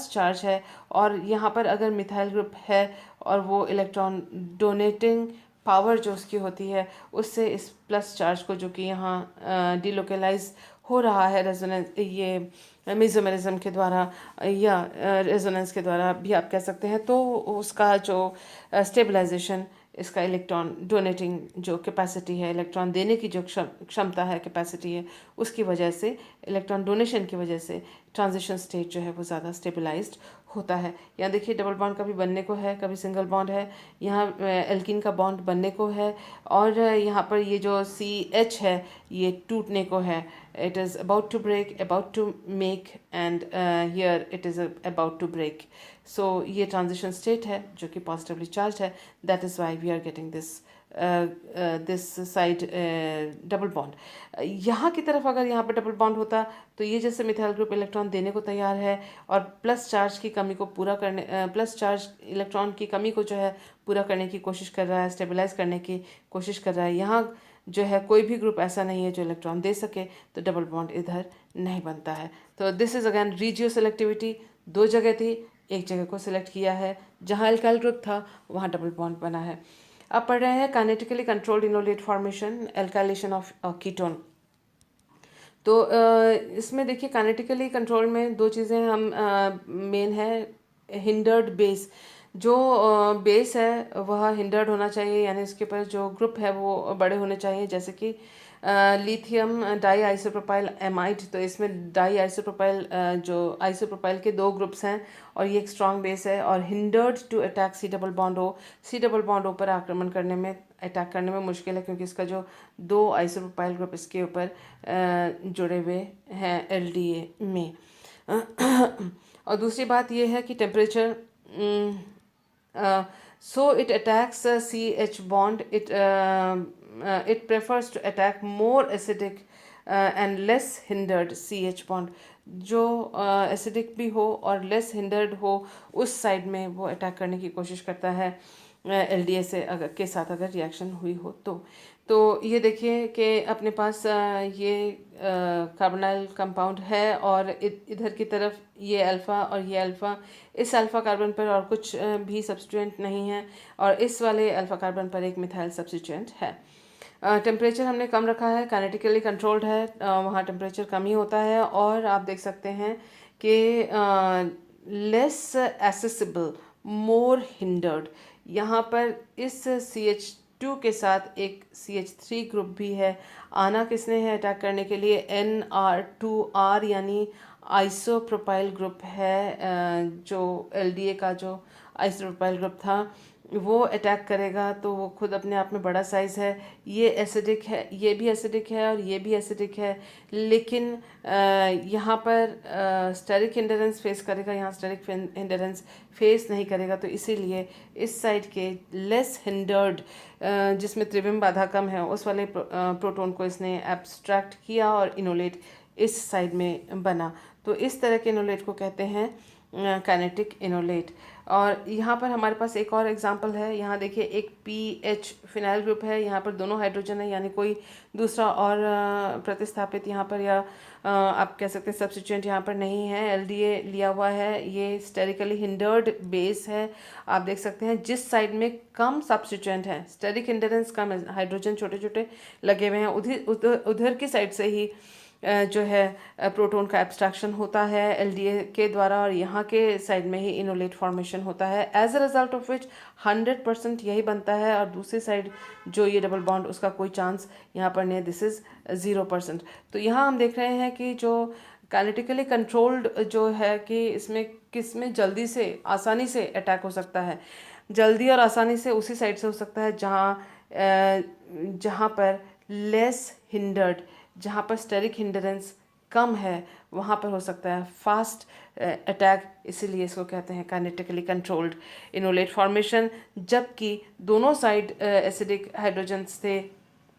चार्ज है और यहाँ पर अगर मिथाइल ग्रुप है और वो इलेक्ट्रॉन डोनेटिंग पावर जो उसकी होती है उससे इस प्लस चार्ज को जो कि यहाँ डिलोकलाइज हो रहा है रेजोनेंस, ये मेसोमेरिज्म के द्वारा या रेजोनेंस के द्वारा भी आप कह सकते हैं, तो उसका जो स्टेबलाइजेशन, इसका इलेक्ट्रॉन डोनेटिंग जो कैपेसिटी है, इलेक्ट्रॉन देने की जो क्षमता है, कैपेसिटी है, उसकी वजह से, इलेक्ट्रॉन डोनेशन की वजह से ट्रांजिशन स्टेट जो है वो ज़्यादा स्टेबलाइज्ड होता है। यहाँ देखिए डबल बॉन्ड कभी बनने को है, कभी सिंगल बॉन्ड है, यहाँ एल्कीन का बॉन्ड बनने को है, और यहाँ पर ये जो CH है ये टूटने को है। It is about to break, about to make, and here it is about to break. So ये ट्रांजिशन स्टेट है जो कि पॉजिटिवली चार्ज है, that is why we are getting this side double bond. यहाँ की तरफ अगर यहाँ पर डबल बॉन्ड होता तो ये जैसे मिथाइल ग्रुप इलेक्ट्रॉन देने को तैयार है और प्लस चार्ज की कमी को पूरा करने, प्लस चार्ज इलेक्ट्रॉन की कमी को जो है पूरा करने की कोशिश कर रहा है, स्टेबलाइज करने की कोशिश कर रहा है। यहाँ जो है कोई भी ग्रुप ऐसा नहीं है जो इलेक्ट्रॉन दे सके, तो डबल बॉन्ड इधर नहीं बनता है। तो this is again regio selectivity, दो जगह थी, एक जगह को सिलेक्ट किया है, जहाँ एल्काइल ग्रुप था वहाँ डबल बॉन्ड बना है। अब पढ़ रहे हैं kinetically controlled enolate formation, alkylation of ketone. तो इसमें देखिए काइनेटिकली कंट्रोल में दो चीज़ें हम मेन है, हिंडर्ड बेस, जो बेस है वह हिंडर्ड होना चाहिए, यानी इसके ऊपर जो ग्रुप है वो बड़े होने चाहिए, जैसे कि लिथियम डाई आइसोप्रोपाइल एमाइड, तो इसमें डाई आइसोप्रोपाइल जो आइसोप्रोपाइल के दो ग्रुप्स हैं और ये एक स्ट्रॉन्ग बेस है, और hindered to attack C double bond O, C double bond O पर आक्रमण करने में, अटैक करने में मुश्किल है, क्योंकि इसका जो दो आइसोप्रोपाइल ग्रुप इसके ऊपर जुड़े हुए हैं LDA में। और दूसरी बात ये है कि temperature, so it attacks CH bond, it prefers to attack more acidic and less hindered CH bond, जो एसिडिक भी हो और लेस हिंडर्ड हो उस साइड में वो अटैक करने की कोशिश करता है LDA से अगर के साथ अगर रिएक्शन हुई हो तो ये देखिए कि अपने पास ये कार्बोनाइल कंपाउंड है और इधर की तरफ ये अल्फ़ा और ये अल्फ़ा, इस अल्फ़ा कार्बन पर और कुछ भी सब्स्टिट्यूएंट नहीं है और इस वाले अल्फ़ा कार्बन पर एक मिथाइल सब्स्टिट्यूएंट है। टेम्परेचर हमने कम रखा है, काइनेटिकली कंट्रोल्ड है, वहाँ टेम्परेचर कम ही होता है, और आप देख सकते हैं कि लेस एसेसिबल, मोर हिंडर्ड, यहाँ पर इस CH2 के साथ एक CH3 ग्रुप भी है, आना किसने है अटैक करने के लिए, NR2R यानी आइसोप्रोपाइल ग्रुप है, जो LDA का जो आइसोप्रोपाइल ग्रुप था वो अटैक करेगा, तो वो खुद अपने आप में बड़ा साइज़ है, ये एसिडिक है, ये भी एसिडिक है और ये भी एसिडिक है, लेकिन यहाँ पर स्टेरिक हिंडरेंस फेस करेगा, यहाँ स्टेरिक हिंडरेंस फेस नहीं करेगा, तो इसीलिए इस साइड के लेस हिंडर्ड जिसमें त्रिविम बाधा कम है उस वाले प्रोटॉन को इसने एब्स्ट्रैक्ट किया और इनोलेट इस साइड में बना। तो इस तरह के इनोलेट को कहते हैं काइनेटिक इनोलेट। और यहाँ पर हमारे पास एक और एग्जांपल है। यहाँ देखिए एक पीएच फिनाइल ग्रुप है, यहाँ पर दोनों हाइड्रोजन है, यानी कोई दूसरा और प्रतिस्थापित यहाँ पर या आप कह सकते हैं सब्स्टिट्यूएंट यहाँ पर नहीं है। एलडीए लिया हुआ है, ये स्टेरिकली हिंडर्ड बेस है। आप देख सकते हैं जिस साइड में कम सब्स्टिट्यूएंट है, स्टेरिक हिंडरेंस कम है, हाइड्रोजन छोटे छोटे लगे हुए हैं, उधर की साइड से ही जो है प्रोटॉन का एब्स्ट्रैक्शन होता है एलडीए के द्वारा, और यहाँ के साइड में ही इनोलेट फॉर्मेशन होता है। As a result of which 100% यही बनता है, और दूसरी साइड जो ये डबल बॉन्ड उसका कोई चांस यहाँ पर नहीं, दिस इज़ 0%। तो यहाँ हम देख रहे हैं कि जो काइनेटिकली कंट्रोल्ड जो है कि इसमें किस में जल्दी से आसानी से अटैक हो सकता है, जल्दी और आसानी से उसी साइड से हो सकता है जहाँ पर लेस हिंडर्ड, जहाँ पर स्टेरिक हिंडरेंस कम है, वहाँ पर हो सकता है फास्ट अटैक। इसीलिए इसको कहते हैं काइनेटिकली कंट्रोल्ड इनोलेट फॉर्मेशन। जबकि दोनों साइड एसिडिक हाइड्रोजन्स थे,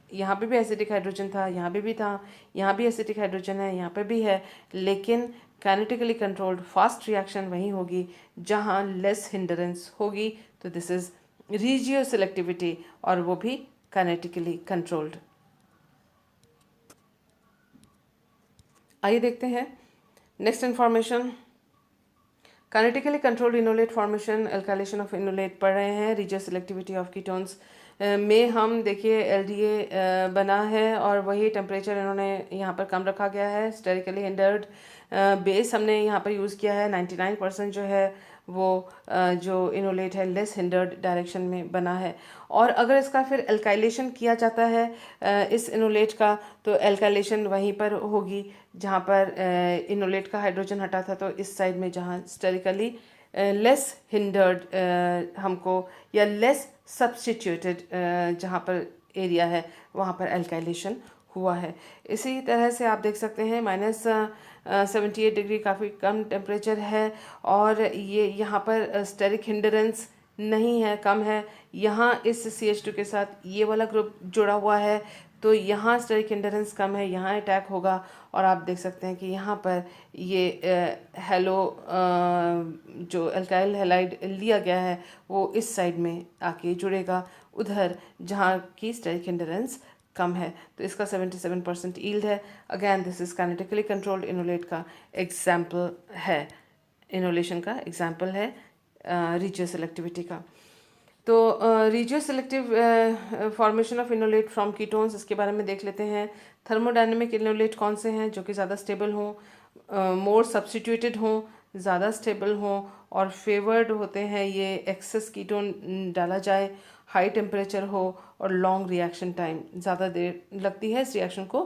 यहाँ पे भी एसिडिक हाइड्रोजन था, यहाँ पे भी था, यहाँ भी एसिडिक हाइड्रोजन है, यहाँ पे भी है, लेकिन काइनेटिकली कंट्रोल्ड फास्ट रिएक्शन वहीं होगी जहाँ लेस हिंडरेंस होगी। तो दिस इज रीजियो सेलेक्टिविटी, और वो भी काइनेटिकली कंट्रोल्ड। आइए देखते हैं next information. Kinetically controlled enolate formation, alkylation of enolate पढ़ रहे हैं। रीजियो सेलेक्टिविटी ऑफ कीटोन्स में हम देखिए एलडीए बना है, और वही टेम्परेचर इन्होंने यहाँ पर कम रखा गया है। स्टेरिकली हिंडर्ड बेस हमने यहाँ पर यूज़ किया है। 99% जो है वो जो इनोलेट है लेस हिंडर्ड डायरेक्शन में बना है। और अगर इसका फिर एल्काइलेशन किया जाता है इस इनोलेट का, तो एल्काइलेशन वहीं पर होगी जहाँ पर इनोलेट का हाइड्रोजन हटा था, तो इस साइड में जहाँ स्टेरिकली लेस हिंडर्ड हमको, या लेस सब्स्टिट्यूटेड जहाँ पर एरिया है वहाँ पर एल्काइलेशन हुआ है। इसी तरह से आप देख सकते हैं -78 डिग्री काफ़ी कम टेम्परेचर है, और ये यहाँ पर स्टेरिक हिंडरेंस नहीं है, कम है। यहाँ इस CH2 के साथ ये वाला ग्रुप जुड़ा हुआ है, तो यहाँ स्टेरिक हिंडरेंस कम है, यहाँ अटैक होगा। और आप देख सकते हैं कि यहाँ पर ये हेलो जो अल्काइल हैलाइड लिया गया है वो इस साइड में आके जुड़ेगा, उधर जहाँ की स्टेरिक हिंडरेंस कम है। तो इसका 77% ईल्ड है। Again this is kinetically controlled enolate का एग्जाम्पल है, इनोलेशन का एग्जाम्पल है रीजियो सेलेक्टिविटी का। तो regio selective formation of enolate from ketones, इसके बारे में देख लेते हैं। थर्मोडायनेमिक इनोलेट कौन से हैं जो कि ज़्यादा स्टेबल हों, मोर सब्स्टिट्यूटेड हों, ज़्यादा स्टेबल हों, और फेवर्ड होते हैं ये एक्सेस कीटोन डाला जाए, हाई टेम्परेचर हो, और लॉन्ग रिएक्शन टाइम, ज़्यादा देर लगती है इस रिएक्शन को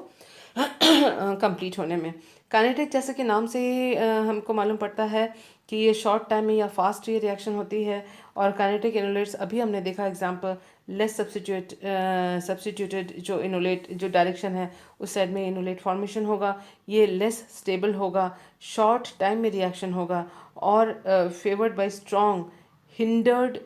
कंप्लीट होने में। काइनेटिक जैसे कि नाम से ही हमको मालूम पड़ता है कि ये शॉर्ट टाइम में या फास्ट ये रिएक्शन होती है। और काइनेटिक इनोलेट्स अभी हमने देखा एग्जांपल, लेस सब्स्टिट्यूटेड जो इनोलेट जो डायरेक्शन है उस साइड में इनोलेट फॉर्मेशन होगा, ये लेस स्टेबल होगा, शॉर्ट टाइम में रिएक्शन होगा, और favoured bye strong hindered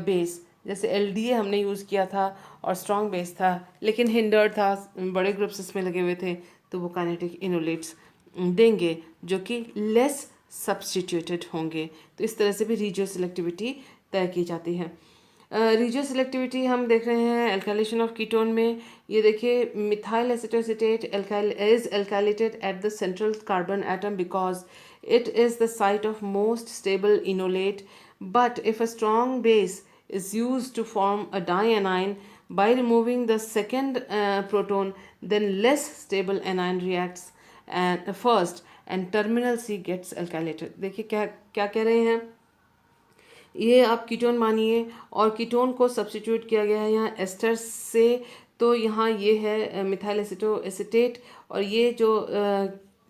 base. जैसे एलडीए हमने यूज़ किया था और स्ट्रॉन्ग बेस था, लेकिन हिंडर्ड था, बड़े ग्रुप्स इसमें लगे हुए थे, तो वो काइनेटिक इनोलेट्स देंगे जो कि लेस सब्स्टिट्यूटेड होंगे। तो इस तरह से भी रीजियो सिलेक्टिविटी तय की जाती है। रीजियो सिलेक्टिविटी हम देख रहे हैं एल्काइलेशन ऑफ कीटोन में। ये देखिए methyl acetoacetate is alkylated at the central carbon atom because it is the site of most stable enolate, but if a strong base is used to form a dianion by removing the second proton, then less stable anion reacts and first and terminal C gets alkylated। देखिए क्या क्या कह रहे हैं, ये आप ketone मानिए और कीटोन को सब्स्टिट्यूट किया गया है यहाँ एस्टर से, तो यहाँ ये है मिथाइल एसिटोएसिटेट, और ये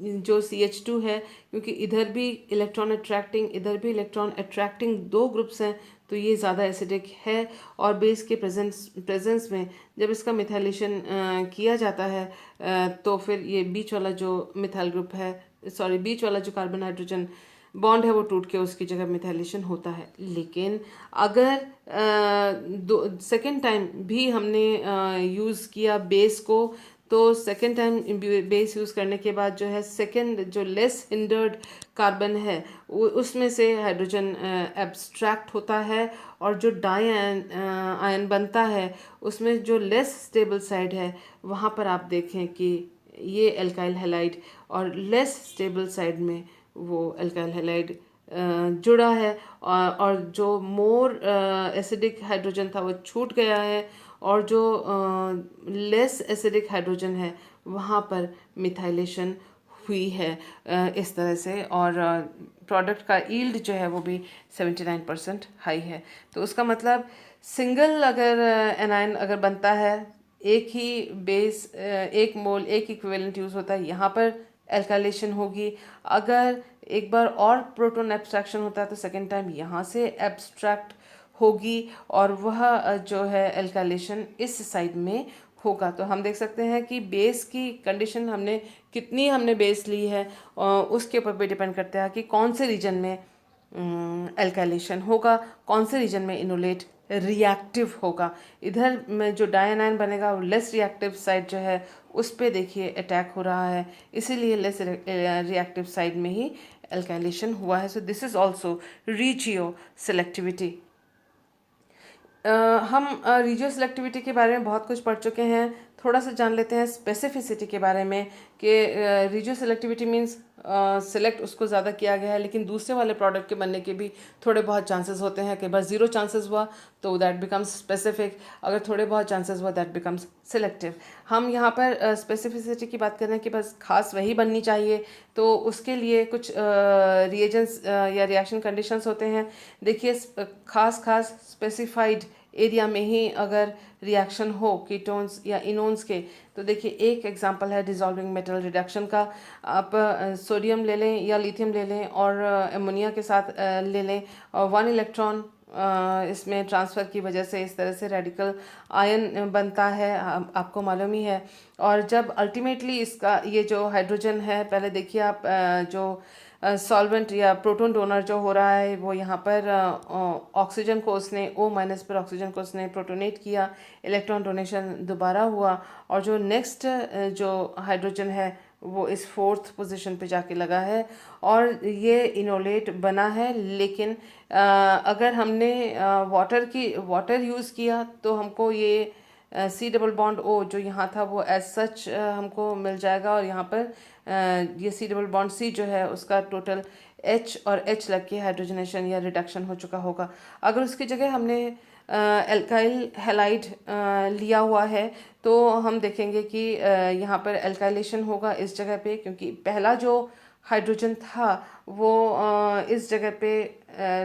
जो CH2 है, क्योंकि इधर भी इलेक्ट्रॉन अट्रैक्टिंग इधर भी इलेक्ट्रॉन अट्रैक्टिंग दो ग्रुप्स हैं, तो ये ज़्यादा एसिडिक है। और बेस के प्रेजेंस में जब इसका मिथाइलेशन किया जाता है तो फिर ये बीच वाला जो मिथाइल ग्रुप है, बीच वाला जो कार्बन हाइड्रोजन बॉन्ड है वो टूट के उसकी जगह मिथाइलेशन होता है। लेकिन अगर सेकेंड टाइम भी हमने यूज़ किया बेस को, तो सेकेंड टाइम बेस यूज़ करने के बाद जो है सेकेंड जो लेस हिंडर्ड कार्बन है उसमें से हाइड्रोजन एब्स्ट्रैक्ट होता है, और जो डाई आयन बनता है उसमें जो लेस स्टेबल साइड है वहाँ पर आप देखें कि ये एल्काइल हैलाइड, और लेस स्टेबल साइड में वो एल्काइल हैलाइड जुड़ा है, और जो मोर एसिडिक हाइड्रोजन था वो छूट गया है, और जो लेस एसिडिक हाइड्रोजन है वहाँ पर मिथाइलेशन हुई है इस तरह से, और प्रोडक्ट का यील्ड जो है वो भी 79% हाई है। तो उसका मतलब सिंगल अगर एनायन अगर बनता है, एक ही बेस एक मोल एक इक्विवेलेंट यूज़ होता है, यहाँ पर एल्काइलेशन होगी। अगर एक बार और प्रोटॉन एब्स्ट्रैक्शन होता है तो सेकेंड टाइम यहाँ से एब्स्ट्रैक्ट होगी, और वह जो है एल्काइलेशन इस साइड में होगा। तो हम देख सकते हैं कि बेस की कंडीशन हमने कितनी हमने बेस ली है उसके ऊपर भी डिपेंड करता है कि कौन से रीजन में एल्काइलेशन होगा, कौन से रीजन में इनोलेट रिएक्टिव होगा। इधर में जो डायनाइन बनेगा वो लेस रिएक्टिव साइड जो है उस पे देखिए अटैक हो रहा है, इसीलिए लेस रिएक्टिव साइड में ही एल्काइलेशन हुआ है। So this is also regio selectivity. हम रीजियो सेलेक्टिविटी के बारे में बहुत कुछ पढ़ चुके हैं, थोड़ा सा जान लेते हैं स्पेसिफिसिटी के बारे में कि रीजियो सेलेक्टिविटी मीन्स सेलेक्ट उसको ज़्यादा किया गया है, लेकिन दूसरे वाले प्रोडक्ट के बनने के भी थोड़े बहुत चांसेस होते हैं। कई बार 0 चांसेस हुआ तो दैट बिकम्स स्पेसिफिक, अगर थोड़े बहुत चांसेस हुआ दैट बिकम्स सिलेक्टिव। हम यहाँ पर स्पेसिफिसिटी की बात कर रहे हैं कि बस खास वही बननी चाहिए, तो उसके लिए कुछ रिएजेंट्स या रिएक्शन कंडीशंस होते हैं। देखिए खास स्पेसिफाइड एरिया में ही अगर रिएक्शन हो कीटोन्स या इनोन्स के, तो देखिए एक एग्जांपल है डिसॉल्विंग मेटल रिडक्शन का। आप सोडियम ले लें या लिथियम ले लें और अमोनिया के साथ ले लें, और 1 इलेक्ट्रॉन इसमें ट्रांसफ़र की वजह से इस तरह से रेडिकल आयन बनता है, आपको मालूम ही है। और जब अल्टीमेटली इसका ये जो हाइड्रोजन है, पहले देखिए आप जो सॉल्वेंट या प्रोटॉन डोनर जो हो रहा है वो यहाँ पर ऑक्सीजन को उसने O- पर ऑक्सीजन को उसने प्रोटोनेट किया, इलेक्ट्रॉन डोनेशन दोबारा हुआ, और जो नेक्स्ट जो हाइड्रोजन है वो इस 4th पोजीशन पे जाके लगा है, और ये इनोलेट बना है। लेकिन अगर हमने वाटर यूज़ किया तो हमको ये C डबल बॉन्ड O जो यहाँ था वो एज सच हमको मिल जाएगा, और यहाँ पर ये C डबल बॉन्ड C जो है उसका टोटल H और H लग के हाइड्रोजनेशन या रिडक्शन हो चुका होगा। अगर उसकी जगह हमने एल्काइल हैलाइड लिया हुआ है तो हम देखेंगे कि यहाँ पर एल्काइलेशन होगा इस जगह पे, क्योंकि पहला जो हाइड्रोजन था वो इस जगह पे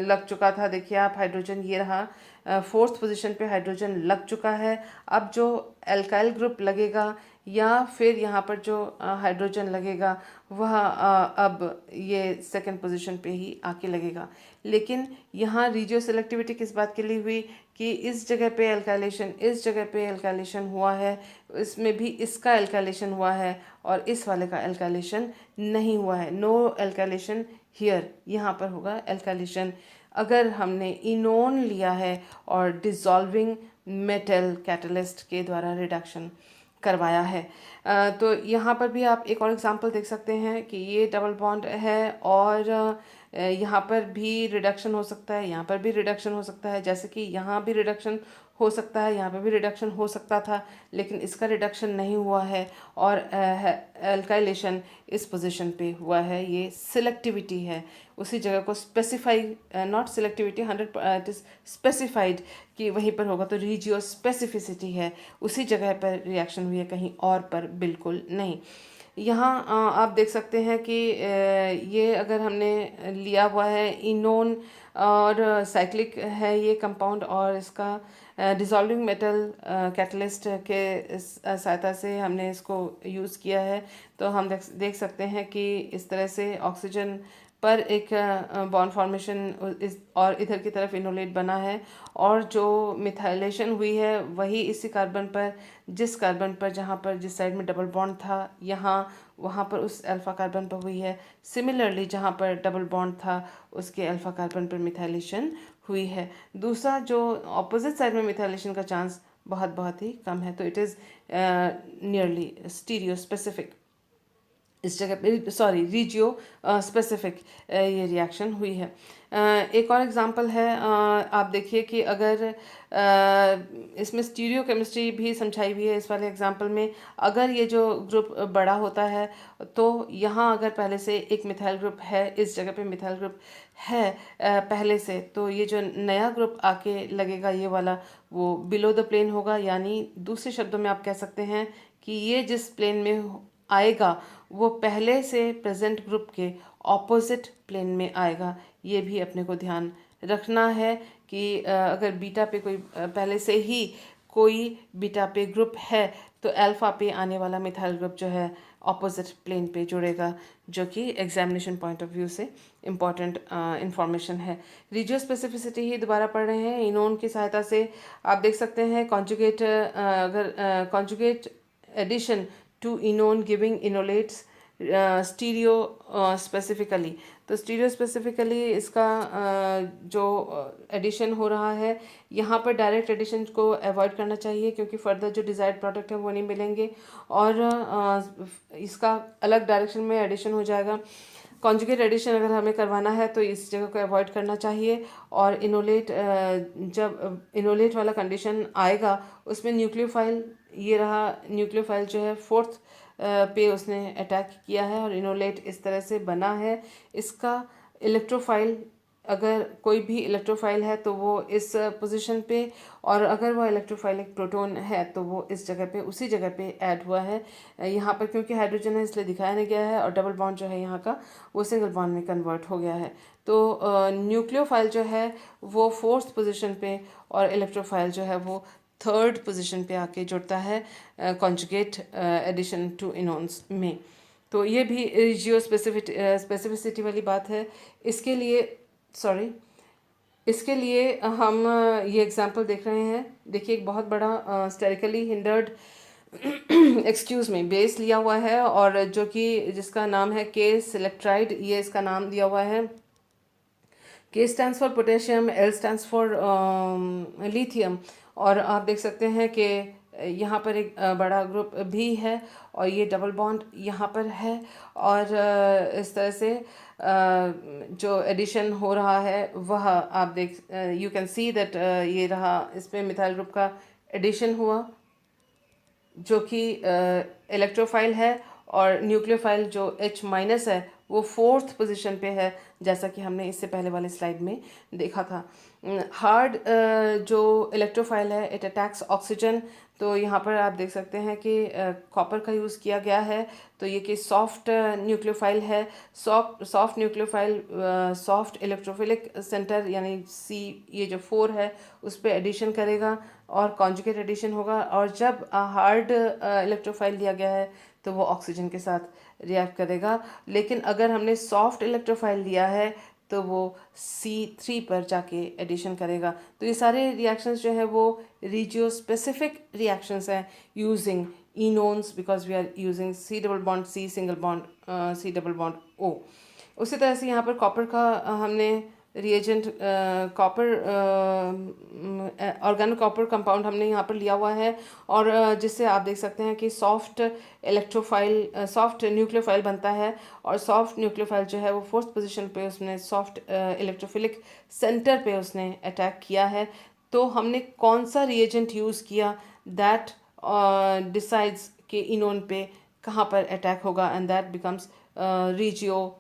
लग चुका था। देखिए आप हाइड्रोजन ये रहा 4th पोजीशन पे हाइड्रोजन लग चुका है। अब जो एल्काइल ग्रुप लगेगा या फिर यहाँ पर जो हाइड्रोजन लगेगा वह अब ये सेकंड पोजीशन पे ही आके लगेगा। लेकिन यहाँ रीजियो सेलेक्टिविटी किस बात के लिए हुई कि इस जगह पे एल्काइलेशन, इस जगह पे एल्काइलेशन हुआ है, इसमें भी इसका एल्काइलेशन हुआ है और इस वाले का एल्काइलेशन नहीं हुआ है। नो एल्काइलेशन हियर, यहाँ पर होगा एल्काइलेशन अगर हमने इनोन लिया है और डिसॉल्विंग मेटल कैटलिस्ट के द्वारा रिडक्शन करवाया है। तो यहाँ पर भी आप एक और एग्जांपल देख सकते हैं कि ये डबल बॉन्ड है, और यहाँ पर भी रिडक्शन हो सकता है, यहाँ पर भी रिडक्शन हो सकता है, जैसे कि यहाँ भी रिडक्शन हो सकता है, यहाँ पर भी रिडक्शन हो सकता था, लेकिन इसका रिडक्शन नहीं हुआ है, और एल्काइलेशन इस पोजीशन पे हुआ है। ये सिलेक्टिविटी है, उसी जगह को specify, not selectivity 100 it is specified कि वहीं पर होगा, तो रीजियो स्पेसिफिसिटी है, उसी जगह पर रिएक्शन हुई है, कहीं और पर बिल्कुल नहीं। यहाँ आप देख सकते हैं कि ये अगर हमने लिया हुआ है इनोन और साइक्लिक है ये कंपाउंड, और इसका डिसॉल्विंग मेटल कैटलिस्ट के सहायता से हमने इसको यूज़ किया है, तो हम देख सकते हैं कि इस तरह से ऑक्सीजन पर एक बॉन्ड फॉर्मेशन इस और इधर की तरफ इनोलेट बना है, और जो मिथाइलेशन हुई है वही इसी कार्बन पर, जिस कार्बन पर जहाँ पर जिस साइड में डबल बॉन्ड था यहाँ वहाँ पर उस अल्फ़ा कार्बन पर हुई है। सिमिलरली जहाँ पर डबल बॉन्ड था उसके अल्फ़ा कार्बन पर मिथाइलेशन हुई है। दूसरा जो ऑपोजिट साइड में मिथाइलेशन का चांस बहुत ही कम है। तो it is nearly stereo specific, इस जगह पे सॉरी रीजियो स्पेसिफिक ये रिएक्शन हुई है। एक और एग्जांपल है, आप देखिए कि अगर इसमें स्टीरियो केमिस्ट्री भी समझाई हुई है इस वाले एग्जांपल में। अगर ये जो ग्रुप बड़ा होता है तो यहाँ अगर पहले से एक मिथाइल ग्रुप है, इस जगह पे मिथाइल ग्रुप है पहले से, तो ये जो नया ग्रुप आके लगेगा ये वाला, वो बिलो द प्लेन होगा। यानी दूसरे शब्दों में आप कह सकते हैं कि ये जिस प्लेन में आएगा वो पहले से प्रेजेंट ग्रुप के ऑपोजिट प्लेन में आएगा। ये भी अपने को ध्यान रखना है कि अगर बीटा पे कोई पहले से ही कोई बीटा पे ग्रुप है तो अल्फा पे आने वाला मिथाइल ग्रुप जो है ऑपोजिट प्लेन पे जुड़ेगा, जो कि एग्जामिनेशन पॉइंट ऑफ व्यू से इम्पॉर्टेंट इंफॉर्मेशन है। रीजियो स्पेसिफिसिटी ही दोबारा पढ़ रहे हैं। इनोन की सहायता से आप देख सकते हैं कॉन्जुगेट, अगर conjugate addition to enone giving enolates stereo specifically. तो स्टीरियो स्पेसिफिकली इसका जो एडिशन हो रहा है, यहाँ पर डायरेक्ट एडिशन को अवॉइड करना चाहिए क्योंकि फर्दर जो डिज़ायर्ड प्रोडक्ट है वो नहीं मिलेंगे, और इसका अलग डायरेक्शन में एडिशन हो जाएगा। कॉन्जुगेट एडिशन अगर हमें करवाना है तो इस जगह को अवॉइड करना चाहिए। और इनोलेट, जब इनोलेट वाला कंडीशन आएगा उसमें न्यूक्लियोफाइल, ये रहा न्यूक्लियोफाइल जो है फोर्थ पे उसने अटैक किया है और इनोलेट इस तरह से बना है। इसका इलेक्ट्रोफाइल, अगर कोई भी इलेक्ट्रोफाइल है तो वो इस पोजीशन पे, और अगर वो इलेक्ट्रोफाइल एक प्रोटॉन है तो वो इस जगह पे, उसी जगह पे ऐड हुआ है। यहाँ पर क्योंकि हाइड्रोजन है इसलिए दिखाया नहीं गया है, और डबल बॉन्ड जो है यहाँ का वो सिंगल बॉन्ड में कन्वर्ट हो गया है। तो न्यूक्लियोफाइल जो है वो फोर्थ पोजीशन पे और इलेक्ट्रोफाइल जो है वो थर्ड पोजीशन पे आके जुड़ता है कॉन्जुगेट एडिशन टू इनोन्स में। तो ये भी जियो स्पेसिफिसिटी वाली बात है। इसके लिए इसके लिए हम ये एग्जांपल देख रहे हैं। देखिए एक बहुत बड़ा स्टेरिकली हिंडर्ड एक्सक्यूज में बेस लिया हुआ है, और जो कि जिसका नाम है के सिलेक्ट्राइड, ये इसका नाम दिया हुआ है। के stands for potassium, L stands for lithium, और आप देख सकते हैं कि यहाँ पर एक बड़ा ग्रुप भी है और ये डबल बॉन्ड यहाँ पर है, और इस तरह से जो एडिशन हो रहा है वह आप देख, यू कैन सी दैट ये रहा, इसमें मिथाइल ग्रुप का एडिशन हुआ जो कि इलेक्ट्रोफाइल है, और न्यूक्लियोफाइल जो H माइनस है वो फोर्थ पोजीशन पे है, जैसा कि हमने इससे पहले वाले स्लाइड में देखा था। हार्ड जो इलेक्ट्रोफाइल है इट अटैक्स ऑक्सीजन। तो यहाँ पर आप देख सकते हैं कि कॉपर का यूज़ किया गया है। तो ये कि सॉफ्ट न्यूक्लियोफाइल है, soft nucleophile soft electrophilic centre यानी C, ये जो 4 है उस पर एडिशन करेगा और कॉन्जुगेट एडिशन होगा। और जब हार्ड इलेक्ट्रोफाइल लिया गया है तो वो ऑक्सीजन के साथ रिएक्ट करेगा। लेकिन अगर हमने सॉफ्ट इलेक्ट्रोफाइल लिया है तो वो C3 पर जाके एडिशन करेगा। तो ये सारे रिएक्शंस जो है वो रीजियो स्पेसिफिक रिएक्शंस हैं using enones, because we are using C double bond C single bond C double bond O। उसी तरह से यहाँ पर कॉपर का हमने reagent copper organo copper compound हमने यहाँ पर लिया हुआ है, और जिससे आप देख सकते हैं कि सॉफ्ट इलेक्ट्रोफाइल सॉफ्ट न्यूक्लियोफाइल बनता है, और सॉफ्ट न्यूक्लियोफाइल जो है वो फोर्थ पोजीशन पे उसने सॉफ्ट इलेक्ट्रोफिलिक सेंटर पे उसने अटैक किया है। तो हमने कौन सा रिएजेंट यूज़ किया दैट डिसाइड्स कि इनोन पे कहाँ पर अटैक होगा, and that becomes regio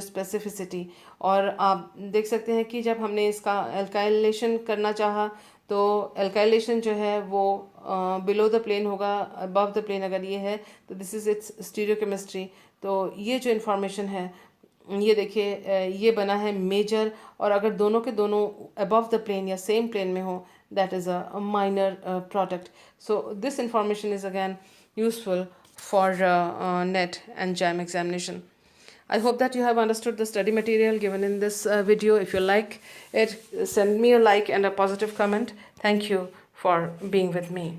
specificity. और आप देख सकते हैं कि जब हमने इसका एल्काइलेशन करना चाहा तो एल्काइलेशन जो है वो बिलो द प्लेन होगा, अबव द प्लेन अगर ये है तो दिस इज़ इट्स स्टीरियोकेमिस्ट्री। तो ये जो इन्फॉर्मेशन है ये देखिए ये बना है मेजर, और अगर दोनों के दोनों अबव द प्लेन या सेम प्लेन में हो that is a minor product. So this information is again useful for NET and JAM examination. I hope that you have understood the study material given in this video. If you like it, send me a like and a positive comment. Thank you for being with me.